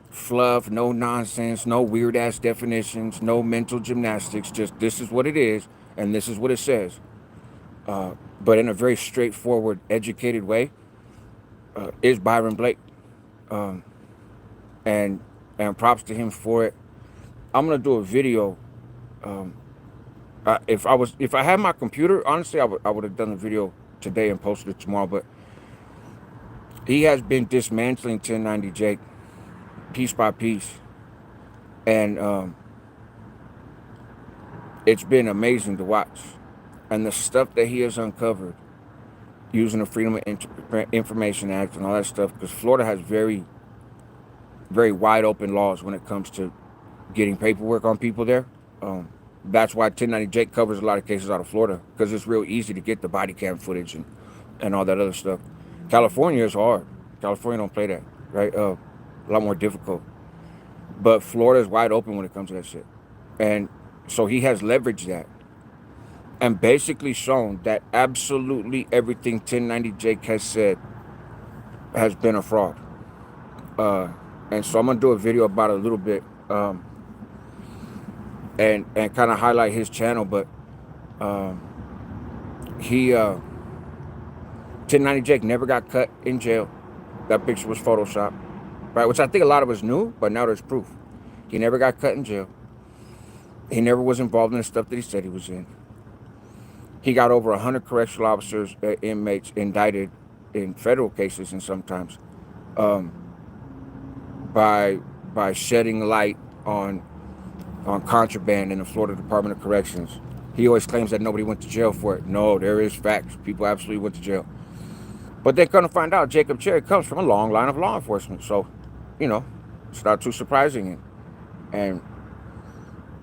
fluff, no nonsense, no weird ass definitions, no mental gymnastics. Just this is what it is, and this is what it says. But in a very straightforward, educated way, is Byron Blake, um, and props to him for it. I'm gonna do a video. Um, if I had my computer, honestly, I would have done the video today and posted it tomorrow. But he has been dismantling 1090 Jake piece by piece, and it's been amazing to watch. And the stuff that he has uncovered using the Freedom of Information Act and all that stuff, because Florida has very, very wide open laws when it comes to getting paperwork on people there. That's why 1090 Jake covers a lot of cases out of Florida, because it's real easy to get the body cam footage and all that other stuff. California is hard. California don't play that, right? A lot more difficult. But Florida is wide open when it comes to that shit. And so he has leveraged that and basically shown that absolutely everything 1090 Jake has said has been a fraud. And so I'm gonna do a video about it a little bit, and kind of highlight his channel. But he 1090 Jake never got cut in jail. That picture was photoshopped, right? Which I think a lot of us knew, but now there's proof. He never got cut in jail. He never was involved in the stuff that he said he was in. He got over 100 correctional officers, inmates indicted in federal cases, and sometimes by shedding light on contraband in the Florida Department of Corrections. He always claims that nobody went to jail for it. No, there is facts. People absolutely went to jail. But they're going to find out Jacob Cherry comes from a long line of law enforcement. So, it's not too surprising. And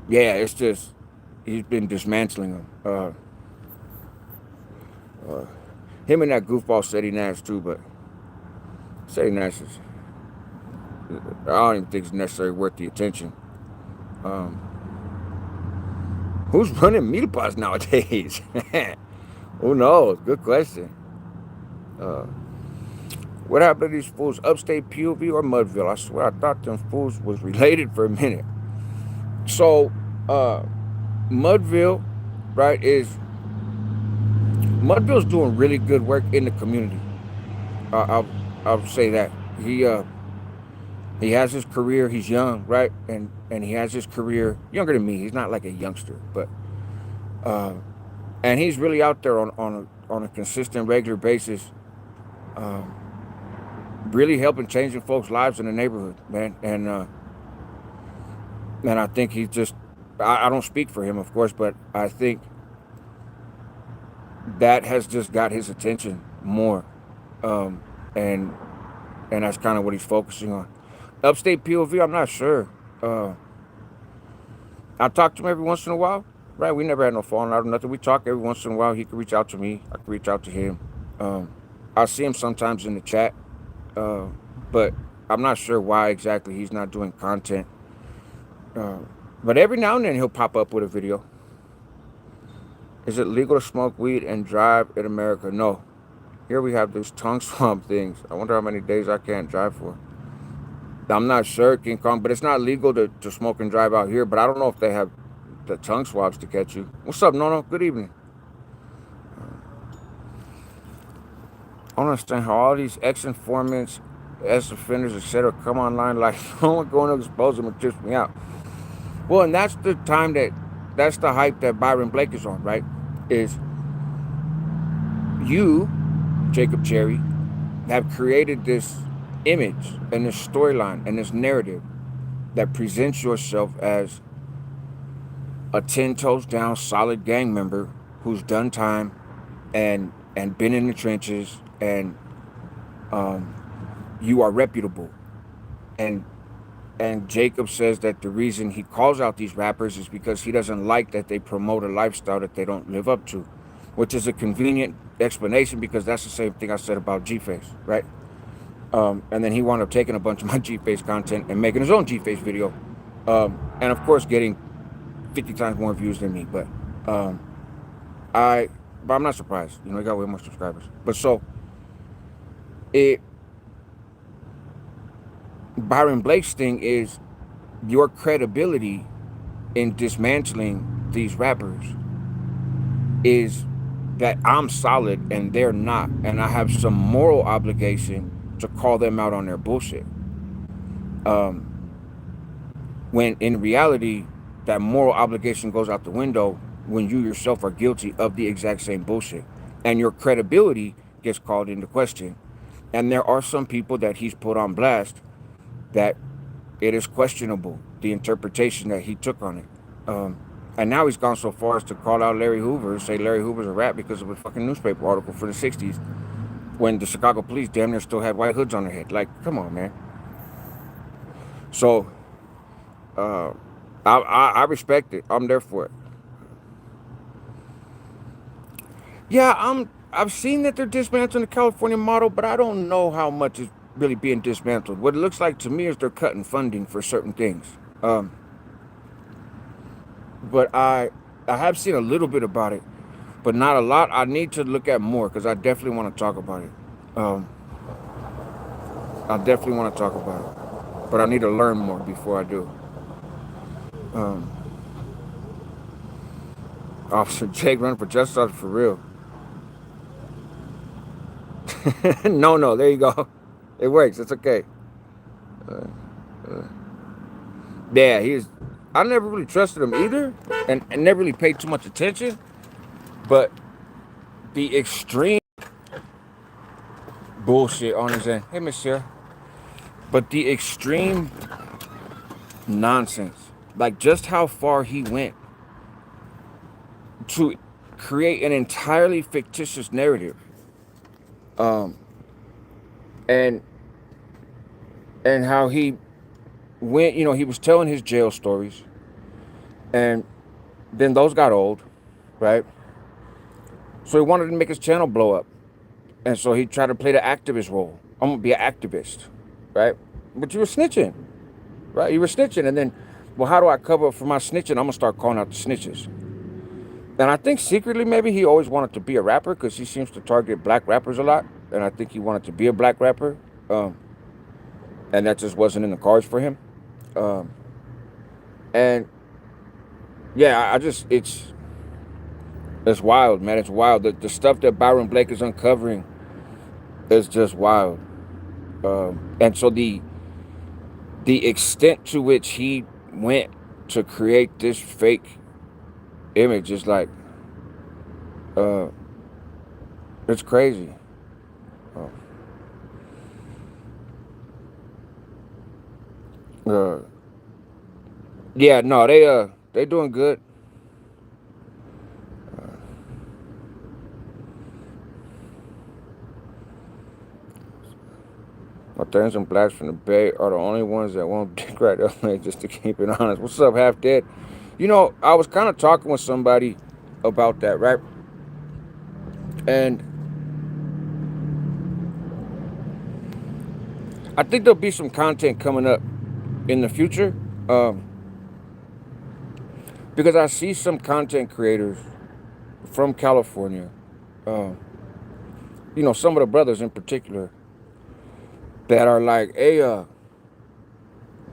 yeah, it's just, he's been dismantling them. Him and that goofball Seti Nash too, but Seti Nash is, I don't even think it's necessarily worth the attention. Who's running meal pots nowadays? Who knows? Good question. What happened to these fools? Upstate POV or Mudville? I swear I thought them fools was related for a minute. So, Mudville, right, Mudville's doing really good work in the community. I'll say that. He has his career. He's young, right? And he has his career younger than me. He's not like a youngster, but and he's really out there on a consistent, regular basis, really helping changing folks' lives in the neighborhood, man. And I think he just, I don't speak for him, of course, but I think that has just got his attention more, and that's kind of what he's focusing on. Upstate POV, I'm not sure. I talk to him every once in a while, right? We never had no falling out or nothing. We talk every once in a while. He could reach out to me. I could reach out to him. I see him sometimes in the chat, but I'm not sure why exactly he's not doing content. But every now and then he'll pop up with a video. Is it legal to smoke weed and drive in America? No. Here we have these tongue swab things. I wonder how many days I can't drive for. I'm not sure, King Kong, but it's not legal to smoke and drive out here. But I don't know if they have the tongue swabs to catch you. What's up, Nono? Good evening. I don't understand how all these ex-informants, ex-offenders, etc. come online like someone going to expose them and trips me out. Well, and that's the time that's the hype that Byron Blake is on, right? Is you, Jacob Cherry, have created this image and this storyline and this narrative that presents yourself as a 10 toes down solid gang member who's done time and been in the trenches, and you are reputable. And Jacob says that the reason he calls out these rappers is because he doesn't like that they promote a lifestyle that they don't live up to, which is a convenient explanation because that's the same thing I said about G-Face, right? And then he wound up taking a bunch of my G-Face content and making his own G-Face video. And of course getting 50 times more views than me. But I'm not surprised. He got way more subscribers. But so Byron Blake's thing is your credibility in dismantling these rappers is that I'm solid and they're not, and I have some moral obligation to call them out on their bullshit. When in reality, that moral obligation goes out the window when you yourself are guilty of the exact same bullshit, and your credibility gets called into question. And there are some people that he's put on blast that it is questionable, the interpretation that he took on it. And now he's gone so far as to call out Larry Hoover and say Larry Hoover's a rat because of a fucking newspaper article for the 60s when the Chicago police damn near still had white hoods on their head. Like, come on, man. So, I respect it. I'm there for it. Yeah, I've seen that they're dismantling the California model, but I don't know how much is really being dismantled. What it looks like to me is they're cutting funding for certain things. Um, but I have seen a little bit about it, but not a lot. I need to look at more because I definitely want to talk about it. Um, I definitely want to talk about it, but I need to learn more before I do. Um, Officer Jake running for justice officer for real. No, no, there you go. It works. It's okay. Uh, uh, yeah, he's. I never really trusted him either, and never really paid too much attention. But the extreme bullshit on his end. Hey, Monsieur. But the extreme nonsense, like just how far he went to create an entirely fictitious narrative, um, and how he went. You know, he was telling his jail stories, and then those got old, right? So he wanted to make his channel blow up. And so he tried to play the activist role. I'm going to be an activist, right? But you were snitching, right? You were snitching. And then, well, how do I cover up for my snitching? I'm going to start calling out the snitches. And I think secretly maybe he always wanted to be a rapper because he seems to target black rappers a lot. And I think he wanted to be a black rapper. Um, and that just wasn't in the cards for him. Um, and yeah, it's wild, man. It's wild. The stuff that Byron Blake is uncovering is just wild. And so the extent to which he went to create this fake image is like, uh, it's crazy. Uh, uh, yeah, no, they doing good. Latins and blacks from the Bay are the only ones that won't dick right LA, just to keep it honest. What's up, Half Dead? You know, I was kind of talking with somebody about that, right? And I think there'll be some content coming up in the future. Um, because I see some content creators from California, uh, you know, some of the brothers in particular, that are like, hey, you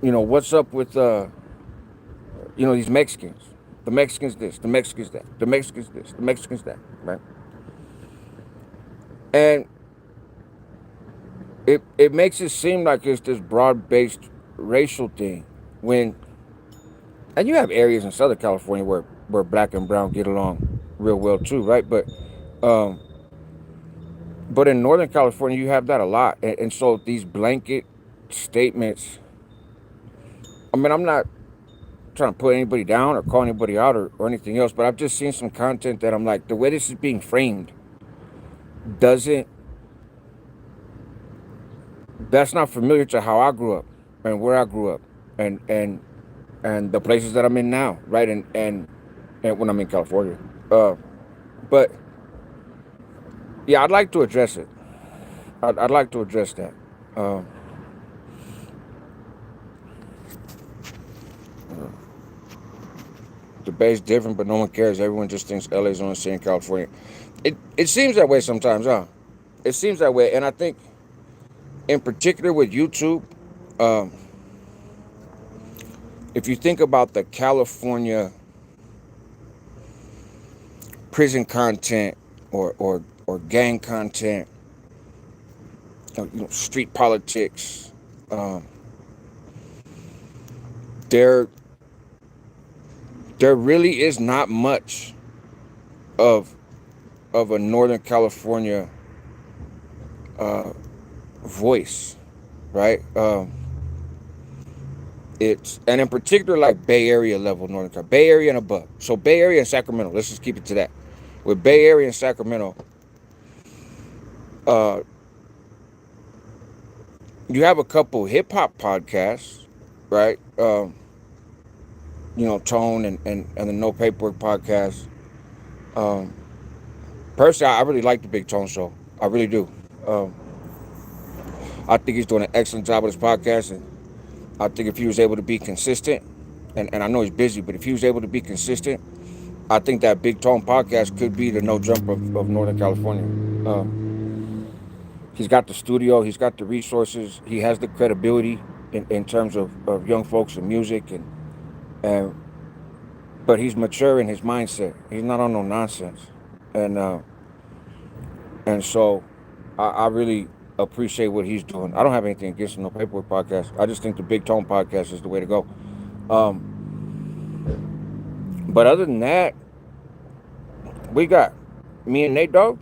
know, what's up with, you know, these Mexicans? The Mexicans this, the Mexicans that, the Mexicans this, the Mexicans that, right? And it makes it seem like it's this broad-based racial thing when, and you have areas in Southern California where black and brown get along real well too, right? Um, but in Northern California, you have that a lot. And so these blanket statements, I mean, I'm not trying to put anybody down or call anybody out or anything else, but I've just seen some content that I'm like, the way this is being framed doesn't, that's not familiar to how I grew up and where I grew up and the places that I'm in now, right? And when I'm in California. But yeah, I'd like to address it. I'd like to address that. Uh, the Bay's different, but no one cares. Everyone just thinks LA's on the scene in California. It seems that way sometimes, huh? It seems that way, and I think, in particular with YouTube, um, if you think about the California prison content or gang content, you know, street politics, um, there there really is not much of a Northern California voice, right? It's, and in particular, like Bay Area level Northern California, Bay Area and above. So Bay Area and Sacramento. Let's just keep it to that. With Bay Area and Sacramento, uh, you have a couple hip hop podcasts, right? You know, Tone and the No Paperwork podcast. Um, Personally, I really like the Big Tone Show. I really do. Um, I think he's doing an excellent job with his podcast, and I think if he was able to be consistent, and I know he's busy, but if he was able to be consistent, I think that Big Tone podcast could be the no jump of Northern California. He's got the studio, he's got the resources, he has the credibility in terms of young folks and music, and but he's mature in his mindset. He's not on no nonsense, and so I really appreciate what he's doing. I don't have anything against no paperwork podcast. I just think the Big Tone podcast is the way to go. But other than that, we got me and Nate Dogg,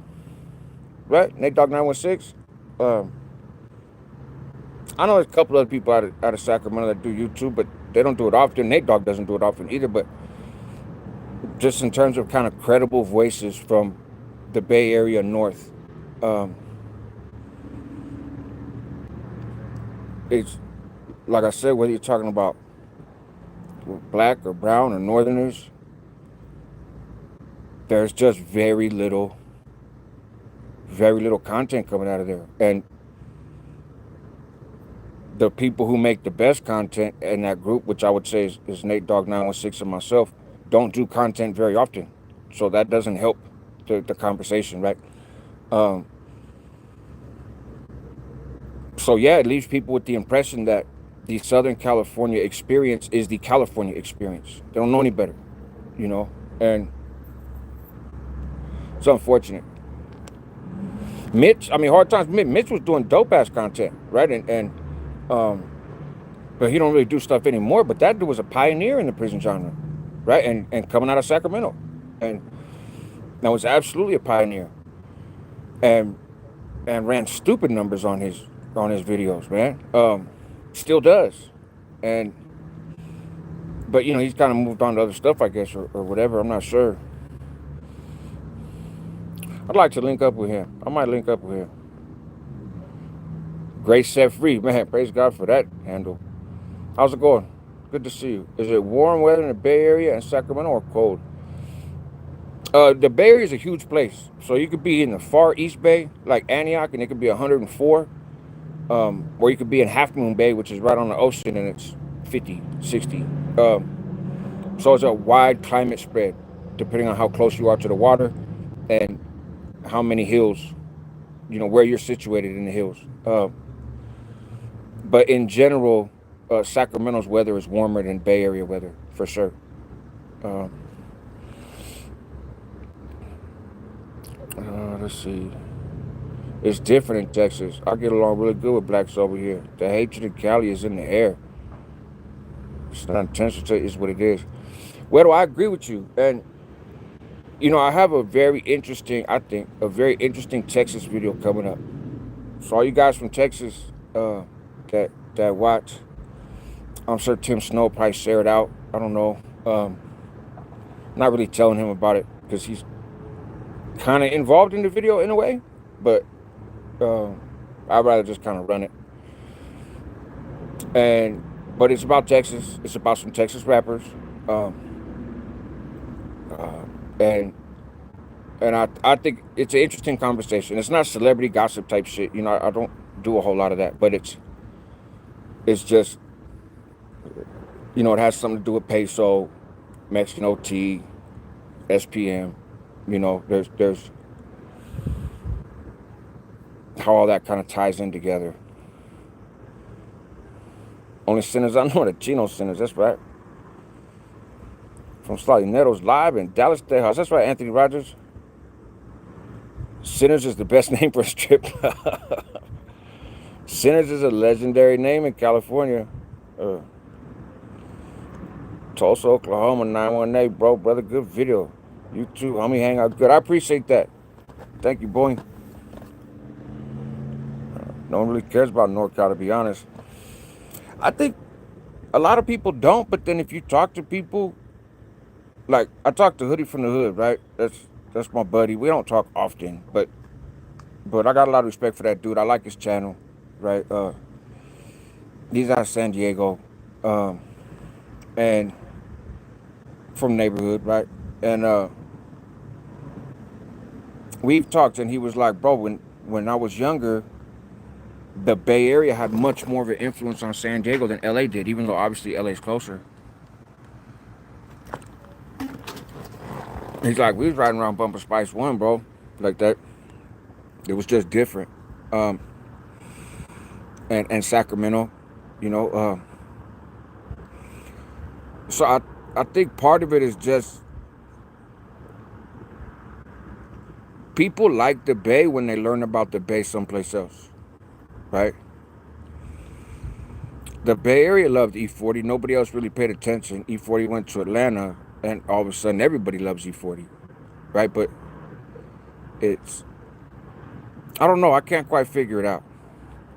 right? Nate Dogg 916. Um, I know there's a couple other people out of Sacramento that do YouTube, but they don't do it often. Nate Dogg doesn't do it often either. But just in terms of kind of credible voices from the Bay Area North, um, it's like I said, whether you're talking about black or brown or Northerners, there's just very little content coming out of there. And the people who make the best content in that group, which I would say is Nate Dogg 916 and myself, don't do content very often. So that doesn't help the conversation, right? Um, so yeah, it leaves people with the impression that the Southern California experience is the California experience. They don't know any better, you know? And it's unfortunate. Hard Times Mitch was doing dope ass content, right? Um, but he don't really do stuff anymore. But that dude was a pioneer in the prison genre, right? And coming out of Sacramento, and that was absolutely a pioneer, and ran stupid numbers on his videos, man. Still does, and but he's kind of moved on to other stuff, I guess, or whatever. I'm not sure. I'd like to link up with him. I might link up with him. Grace Set Free, man. Praise God for that handle. How's it going? Good to see you. Is it warm weather in the Bay Area and Sacramento or cold? The Bay Area is a huge place. So you could be in the far East Bay, like Antioch, and it could be 104. Or you could be in Half Moon Bay, which is right on the ocean, and it's 50, 60. So it's a wide climate spread, depending on how close you are to the water and how many hills, where you're situated in the hills. But in general, Sacramento's weather is warmer than Bay Area weather, for sure. Let's see. It's different in Texas. I get along really good with blacks over here. The hatred in Cali is in the air. It's not intentional, it's what it is. Well, I agree with you. And, I have a very interesting Texas video coming up. So all you guys from Texas that watch, I'm sure Tim Snow probably share it out. I don't know. Not really telling him about it because he's kind of involved in the video in a way, but I'd rather just kind of run it. But it's about Texas. It's about some Texas rappers, and I think it's an interesting conversation. It's not celebrity gossip type shit. I don't do a whole lot of that, but it's just it has something to do with peso, Mexican OT, SPM. There's how all that kind of ties in together. Only sinners I know are the Chino sinners. That's right. From Slalineros live in Dallas, Texas. That's right, Anthony Rogers. Sinners is the best name for a strip club. Sinners is a legendary name in California. Tulsa, Oklahoma, 918, bro, brother, good video. You too, homie, Hangout, good. I appreciate that. Thank you, boy. No one really cares about NorCal, to be honest. I think a lot of people don't, but then if you talk to people, like I talked to Hoodie from the Hood, right? That's my buddy. We don't talk often, but I got a lot of respect for that dude. I like his channel, right? He's out of San Diego, and from neighborhood, right? And we've talked, and he was like, bro, when I was younger, the Bay Area had much more of an influence on San Diego than LA did, even though obviously LA's closer. He's like, we was riding around Bumper Spice One, bro, like that. It was just different. Um, and Sacramento, you know. So I think part of it is just people like the Bay when they learn about the Bay someplace else, right? The Bay Area loved E40. Nobody else really paid attention. E40 went to Atlanta, and all of a sudden everybody loves E40, right? But it's, I don't know. I can't quite figure it out.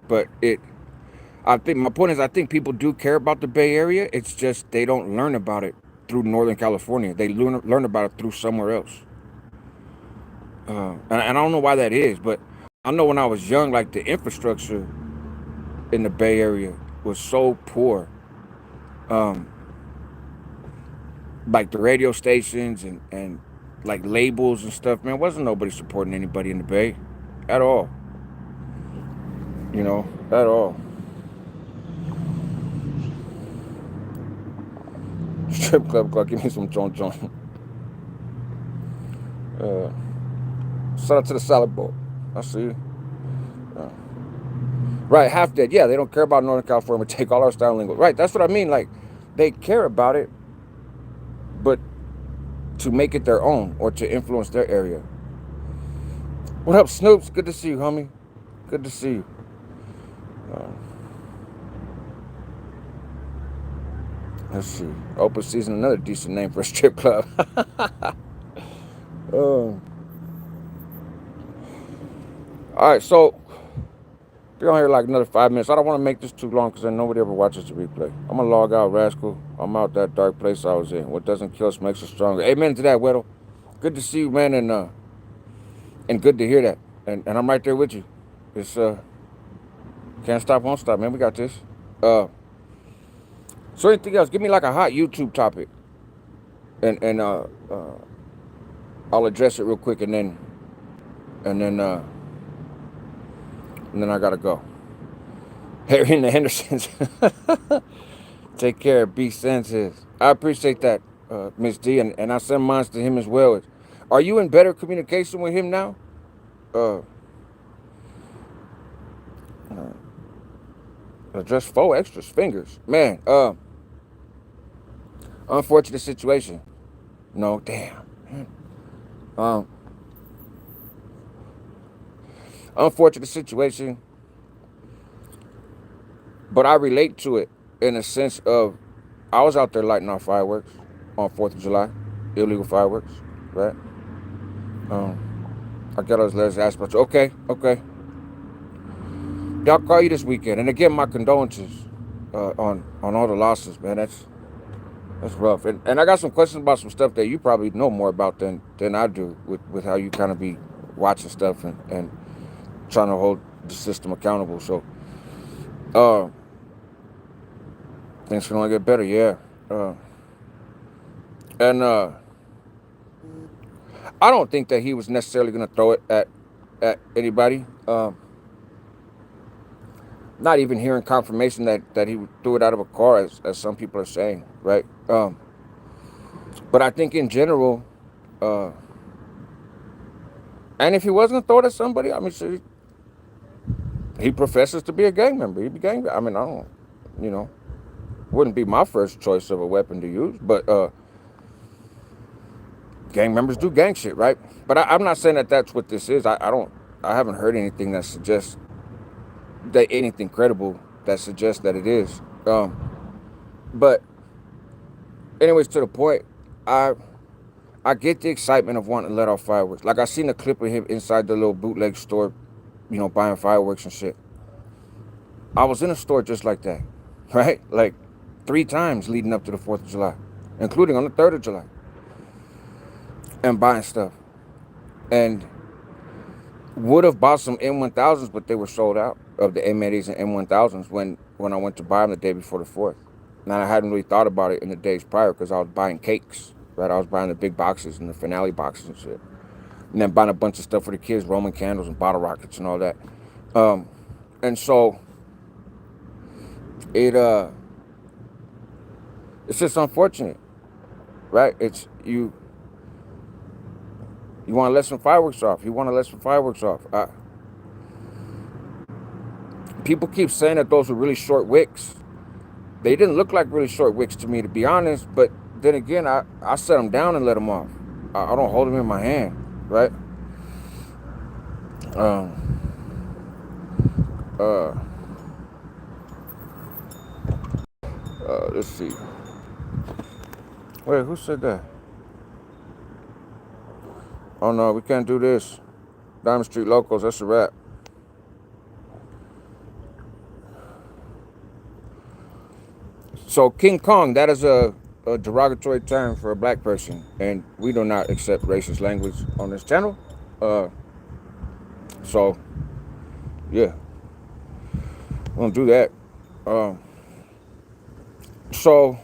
But I think my point is, I think people do care about the Bay Area. It's just they don't learn about it through Northern California. They learn about it through somewhere else. And I don't know why that is, but I know when I was young, like the infrastructure in the Bay Area was so poor. Um, like the radio stations and like labels and stuff, man, wasn't nobody supporting anybody in the Bay at all. You know, at all. Strip club clock, give me some John John. Uh, Shout out to the salad bowl. I see you. Uh, right, half dead. Yeah, they don't care about Northern California. We take all our style lingo. Right, that's what I mean. Like, they care about it, but to make it their own or to influence their area. What up, Snoops? Good to see you, homie. Good to see you. Uh, let's see. Open season, another decent name for a strip club. All right, so be on here like another 5 minutes. I don't want to make this too long because then nobody ever watches the replay. I'm gonna log out, rascal. I'm out that dark place I was in. What doesn't kill us makes us stronger. Amen to that, Weddle. Good to see you, man, and good to hear that. And I'm right there with you. It's can't stop, won't stop, man. We got this. So anything else? Give me like a hot YouTube topic, and I'll address it real quick, and then I gotta go. Harry and the Hendersons. Take care. Be sensitive. I appreciate that, Miss D, and I send mine to him as well. Are you in better communication with him now? Uh, just 4 extras fingers, man. Unfortunate situation. No, damn. Um, Unfortunate situation, but I relate to it in a sense of I was out there lighting off fireworks on 4th of July, illegal fireworks, right? I got those letters asked, but okay. Y'all call you this weekend, and again, my condolences on all the losses, man. That's rough, and I got some questions about some stuff that you probably know more about than I do with how you kind of be watching stuff and trying to hold the system accountable. So, things can only get better, yeah. And I don't think that he was necessarily going to throw it at anybody. Not even hearing confirmation that he threw it out of a car, as some people are saying, right? But I think in general, and if he was going to throw it at somebody, I mean, sure, he professes to be a gang member. He'd be gang. I mean, I don't, wouldn't be my first choice of a weapon to use, but gang members do gang shit, right? But I'm not saying that that's what this is. I haven't heard anything that suggests that anything credible that suggests that it is. But anyways, to the point, I get the excitement of wanting to let off fireworks. Like I seen a clip of him inside the little bootleg store, buying fireworks and shit. I was in a store just like that, right? Like 3 times leading up to the 4th of July, including on the 3rd of July, and buying stuff. And would have bought some M1000s, but they were sold out of the M80s and M1000s when I went to buy them the day before the 4th. And I hadn't really thought about it in the days prior because I was buying cakes, right? I was buying the big boxes and the finale boxes and shit. and then buying a bunch of stuff for the kids, Roman candles and bottle rockets and all that. And so it it's just unfortunate, right? It's you want to let some fireworks off. You want to let some fireworks off. People keep saying that those were really short wicks. They didn't look like really short wicks to me, to be honest. But then again, I set them down and let them off. I don't hold them in my hand, right? Let's see. Wait, who said that? Oh no, we can't do this. Diamond Street Locals, that's a wrap. So King Kong, that is a derogatory term for a black person, and we do not accept racist language on this channel. So yeah, we don't do that. So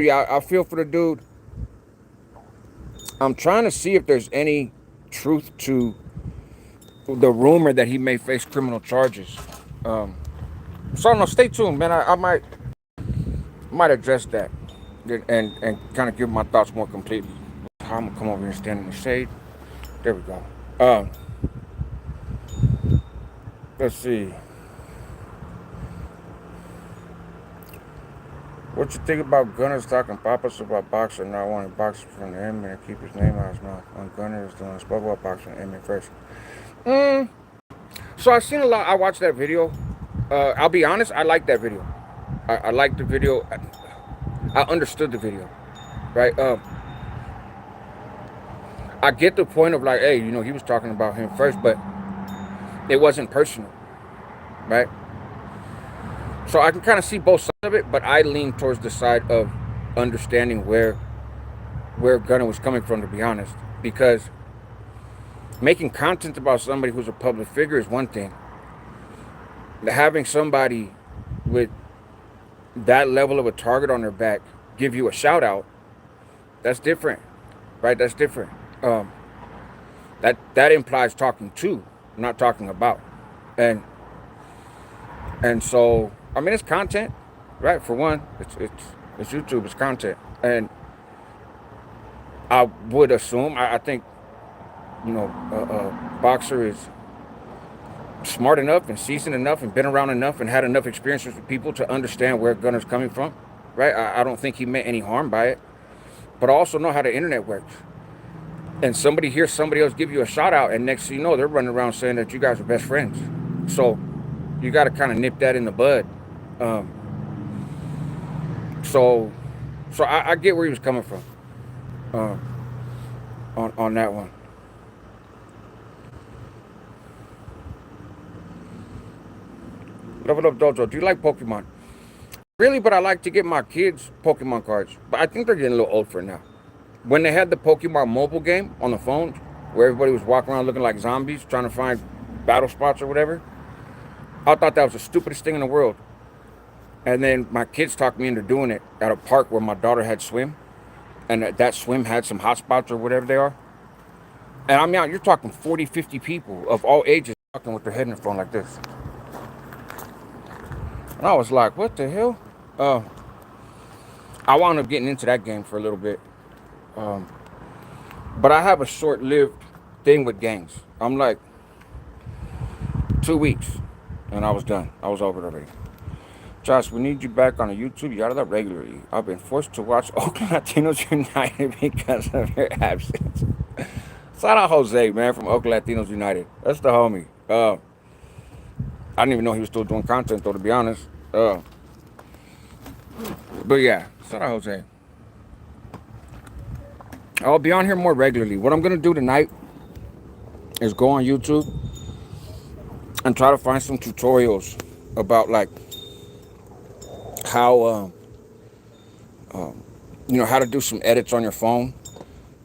yeah, I feel for the dude. I'm trying to see if there's any truth to the rumor that he may face criminal charges. So I don't know. Stay tuned, man. I might address that and kind of give my thoughts more completely. I'm gonna come over here and stand in the shade. There we go. Let's see. What you think about Gunner talking pop-ups about boxing, not wanting boxing from the inmate and keep his name out of his mouth? When Gunner is doing spoke about boxing inmate first. So I've seen a lot. I watched that video. I'll be honest, I liked that video. I liked the video. I understood the video, right? I get the point of like, hey, you know, he was talking about him first, but it wasn't personal, right? So I can kind of see both sides of it, but I lean towards the side of understanding where Gunner was coming from, to be honest, because making content about somebody who's a public figure is one thing. Having somebody with that level of a target on their back give you a shout out, that's different, right? That's different. That implies talking to, not talking about. And so, I mean, it's content, right? For one, it's YouTube, it's content. And I would assume, I think, you know, a boxer is smart enough and seasoned enough and been around enough and had enough experiences with people to understand where Gunner's coming from, right? I don't think he meant any harm by it, but I also know how the internet works. And somebody hears somebody else give you a shout out, and next thing you know, they're running around saying that you guys are best friends. So you got to kind of nip that in the bud. So I get where he was coming from on that one. Level Up Dojo, do you like Pokemon? Really, but I like to get my kids Pokemon cards. But I think they're getting a little old for it now. When they had the Pokemon mobile game on the phone, where everybody was walking around looking like zombies, trying to find battle spots or whatever, I thought that was the stupidest thing in the world. And then my kids talked me into doing it at a park where my daughter had swim. And that swim had some hot spots or whatever they are. And I mean, you're talking 40, 50 people of all ages talking with their head in the phone like this. And I was like, what the hell? I wound up getting into that game for a little bit. But I have a short-lived thing with games. I'm like 2 weeks, and I was done. I was over it already. Josh, we need you back on the YouTube. You got it up regularly. I've been forced to watch Oakland Latinos United because of your absence. Shout out Jose, man, from Oakland Latinos United. That's the homie. I didn't even know he was still doing content, though, to be honest. But yeah, shout out Jose. I'll be on here more regularly. What I'm going to do tonight is go on YouTube and try to find some tutorials about, like, how, you know, how to do some edits on your phone,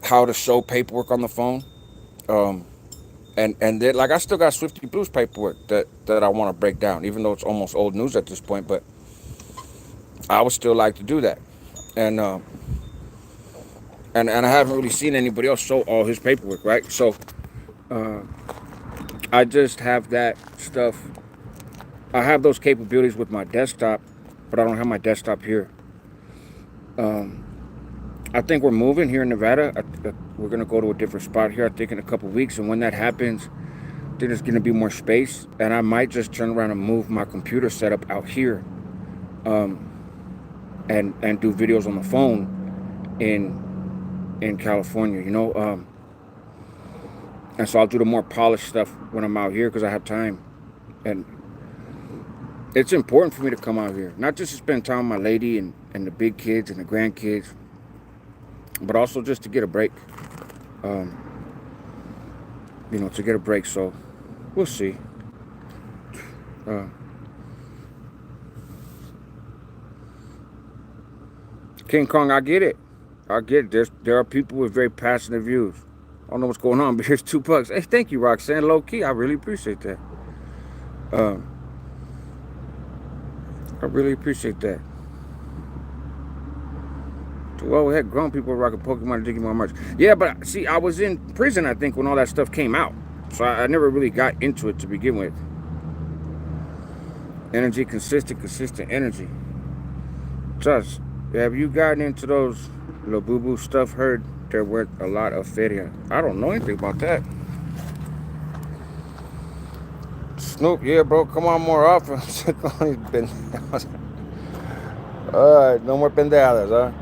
how to show paperwork on the phone. And then, like, I still got Swifty Blues paperwork that I want to break down, even though it's almost old news at this point, but I would still like to do that. And I haven't really seen anybody else show all his paperwork, right? So I just have that stuff. I have those capabilities with my desktop, but I don't have my desktop here. I think we're moving here in Nevada. We're going to go to a different spot here, I think, in a couple weeks. And when that happens, then there's going to be more space. And I might just turn around and move my computer setup out here, and do videos on the phone in California, you know. And so I'll do the more polished stuff when I'm out here because I have time. And it's important for me to come out here, not just to spend time with my lady and the big kids and the grandkids, but also just to get a break. You know, to get a break. So we'll see. King Kong, I get it. I get it. There are people with very passionate views. I don't know what's going on, but here's $2. Hey, thank you, Roxanne. Low key, I really appreciate that. I really appreciate that. Well, we had grown people rocking Pokemon and Digimon merch. Yeah, but see, I was in prison, I think, when all that stuff came out. So I never really got into it to begin with. Energy, consistent energy. Just, have you gotten into those Labubu stuff? Heard there were a lot of feria. I don't know anything about that. Snoop, yeah, bro, come on more often. Alright, no more pendejadas, huh?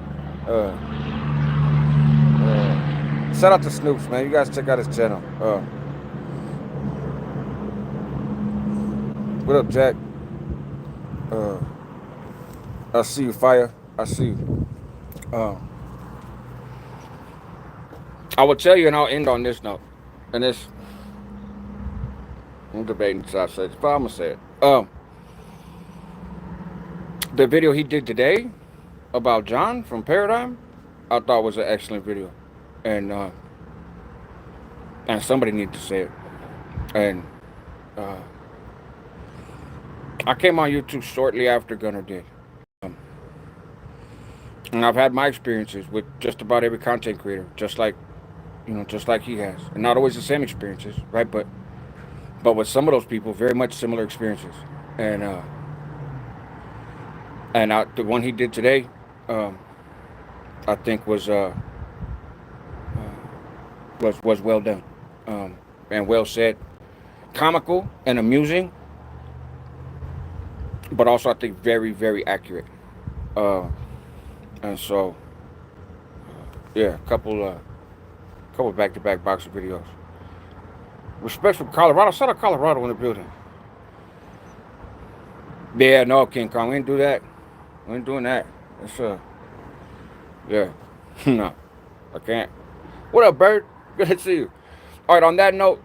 Shout out to Snoops, man. You guys check out his channel. What up, Jack? I see you, Fire. I see you. I will tell you, and I'll end on this note. And this, I'm debating so I say this, but I'm gonna say it. The video he did today about John from Paradigm, I thought was an excellent video, and somebody needed to say it. And I came on YouTube shortly after Gunner did, and I've had my experiences with just about every content creator, just like he has, and not always the same experiences, right? But with some of those people, very much similar experiences, and the one he did today, I think was well done, and well said, comical and amusing, but also I think very, very accurate. And so, yeah, a couple back-to-back boxing videos. Respect from Colorado. Shout out Colorado in the building. Yeah, no, King Kong, we didn't do that. We ain't doing that. It's yeah. No, I can't. What up, Bird? Good to see you. All right, on that note,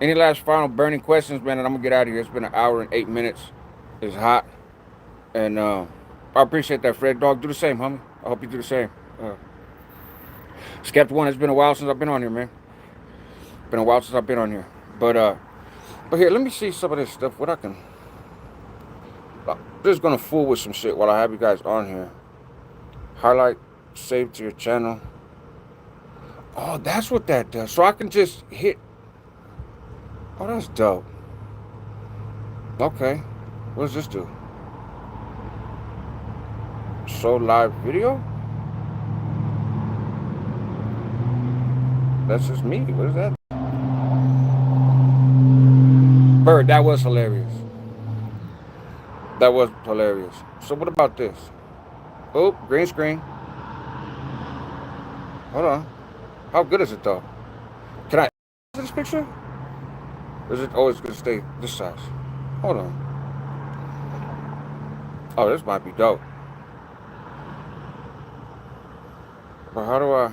any last final burning questions, man? And I'm gonna get out of here. It's been an hour and 8 minutes. It's hot, and I appreciate that, Fred Dog. Do the same, homie. I hope you do the same. Skept One. It's been a while since I've been on here, man. Been a while since I've been on here, but here, let me see some of this stuff. What I can. I'm just gonna fool with some shit while I have you guys on here. Highlight, save to your channel. Oh, that's what that does. So I can just hit. Oh, that's dope. Okay. What does this do? Show live video? That's just me. What is that? Bird, that was hilarious. That was hilarious. So what about this? Oh, green screen. Hold on. How good is it though? Can I this picture? Or is it always gonna stay this size? Hold on. Oh, this might be dope. But how do I?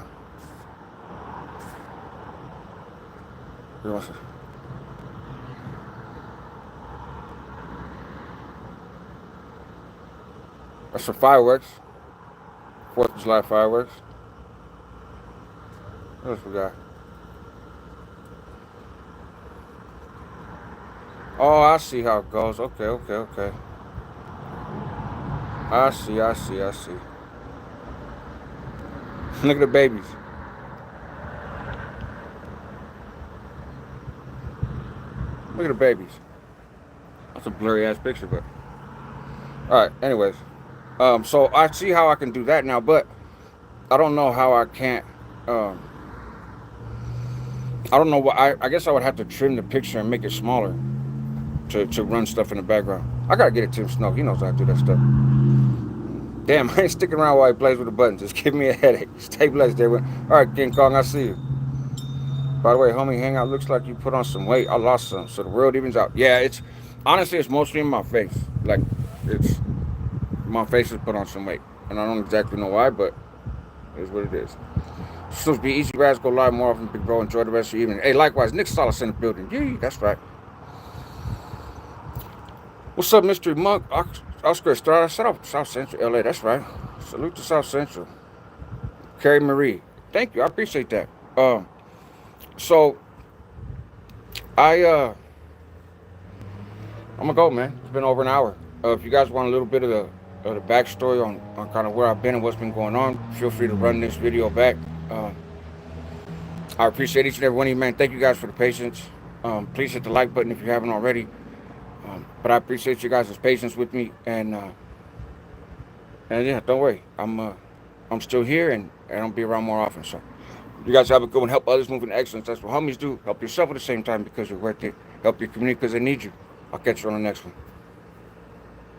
That's some fireworks. 4th of July fireworks. What else we got? Oh, I see how it goes. Okay. I see. Look at the babies. Look at the babies. That's a blurry ass picture, but all right. Anyways, so I see how I can do that now, but I don't know how I can't. Um, I don't know what. I guess I would have to trim the picture and make it smaller to run stuff in the background. I gotta get it Tim Snow. He knows how to do that stuff. Damn, I ain't sticking around while he plays with the buttons. Just give me a headache. Stay blessed, everyone. All right, King Kong, I see you. By the way, homie, Hangout looks like you put on some weight. I lost some, so the world evens out. Yeah, it's honestly, it's mostly in my face. Like, it's my face has put on some weight, and I don't exactly know why, but it is what it is. It's supposed to be easy, Raz. Go live more often, big bro. Enjoy the rest of your evening. Hey, likewise, Nick Salas in the building. Yeah, that's right. What's up, Mystery Monk? Oscar Estrada. Shut up, South Central, LA. That's right. Salute to South Central. Carrie Marie. Thank you. I appreciate that. So I'm gonna go, man. It's been over an hour. If you guys want a little bit of the backstory on kind of where I've been and what's been going on, feel free to run this video back. I appreciate each and every one of you, man. Thank you guys for the patience. Please hit the like button if you haven't already. But I appreciate you guys' patience with me, and yeah, don't worry. I'm still here, and I'll be around more often. So you guys have a good one. Help others move in excellence. That's what homies do. Help yourself at the same time because you're worth it. Help your community because they need you. I'll catch you on the next one.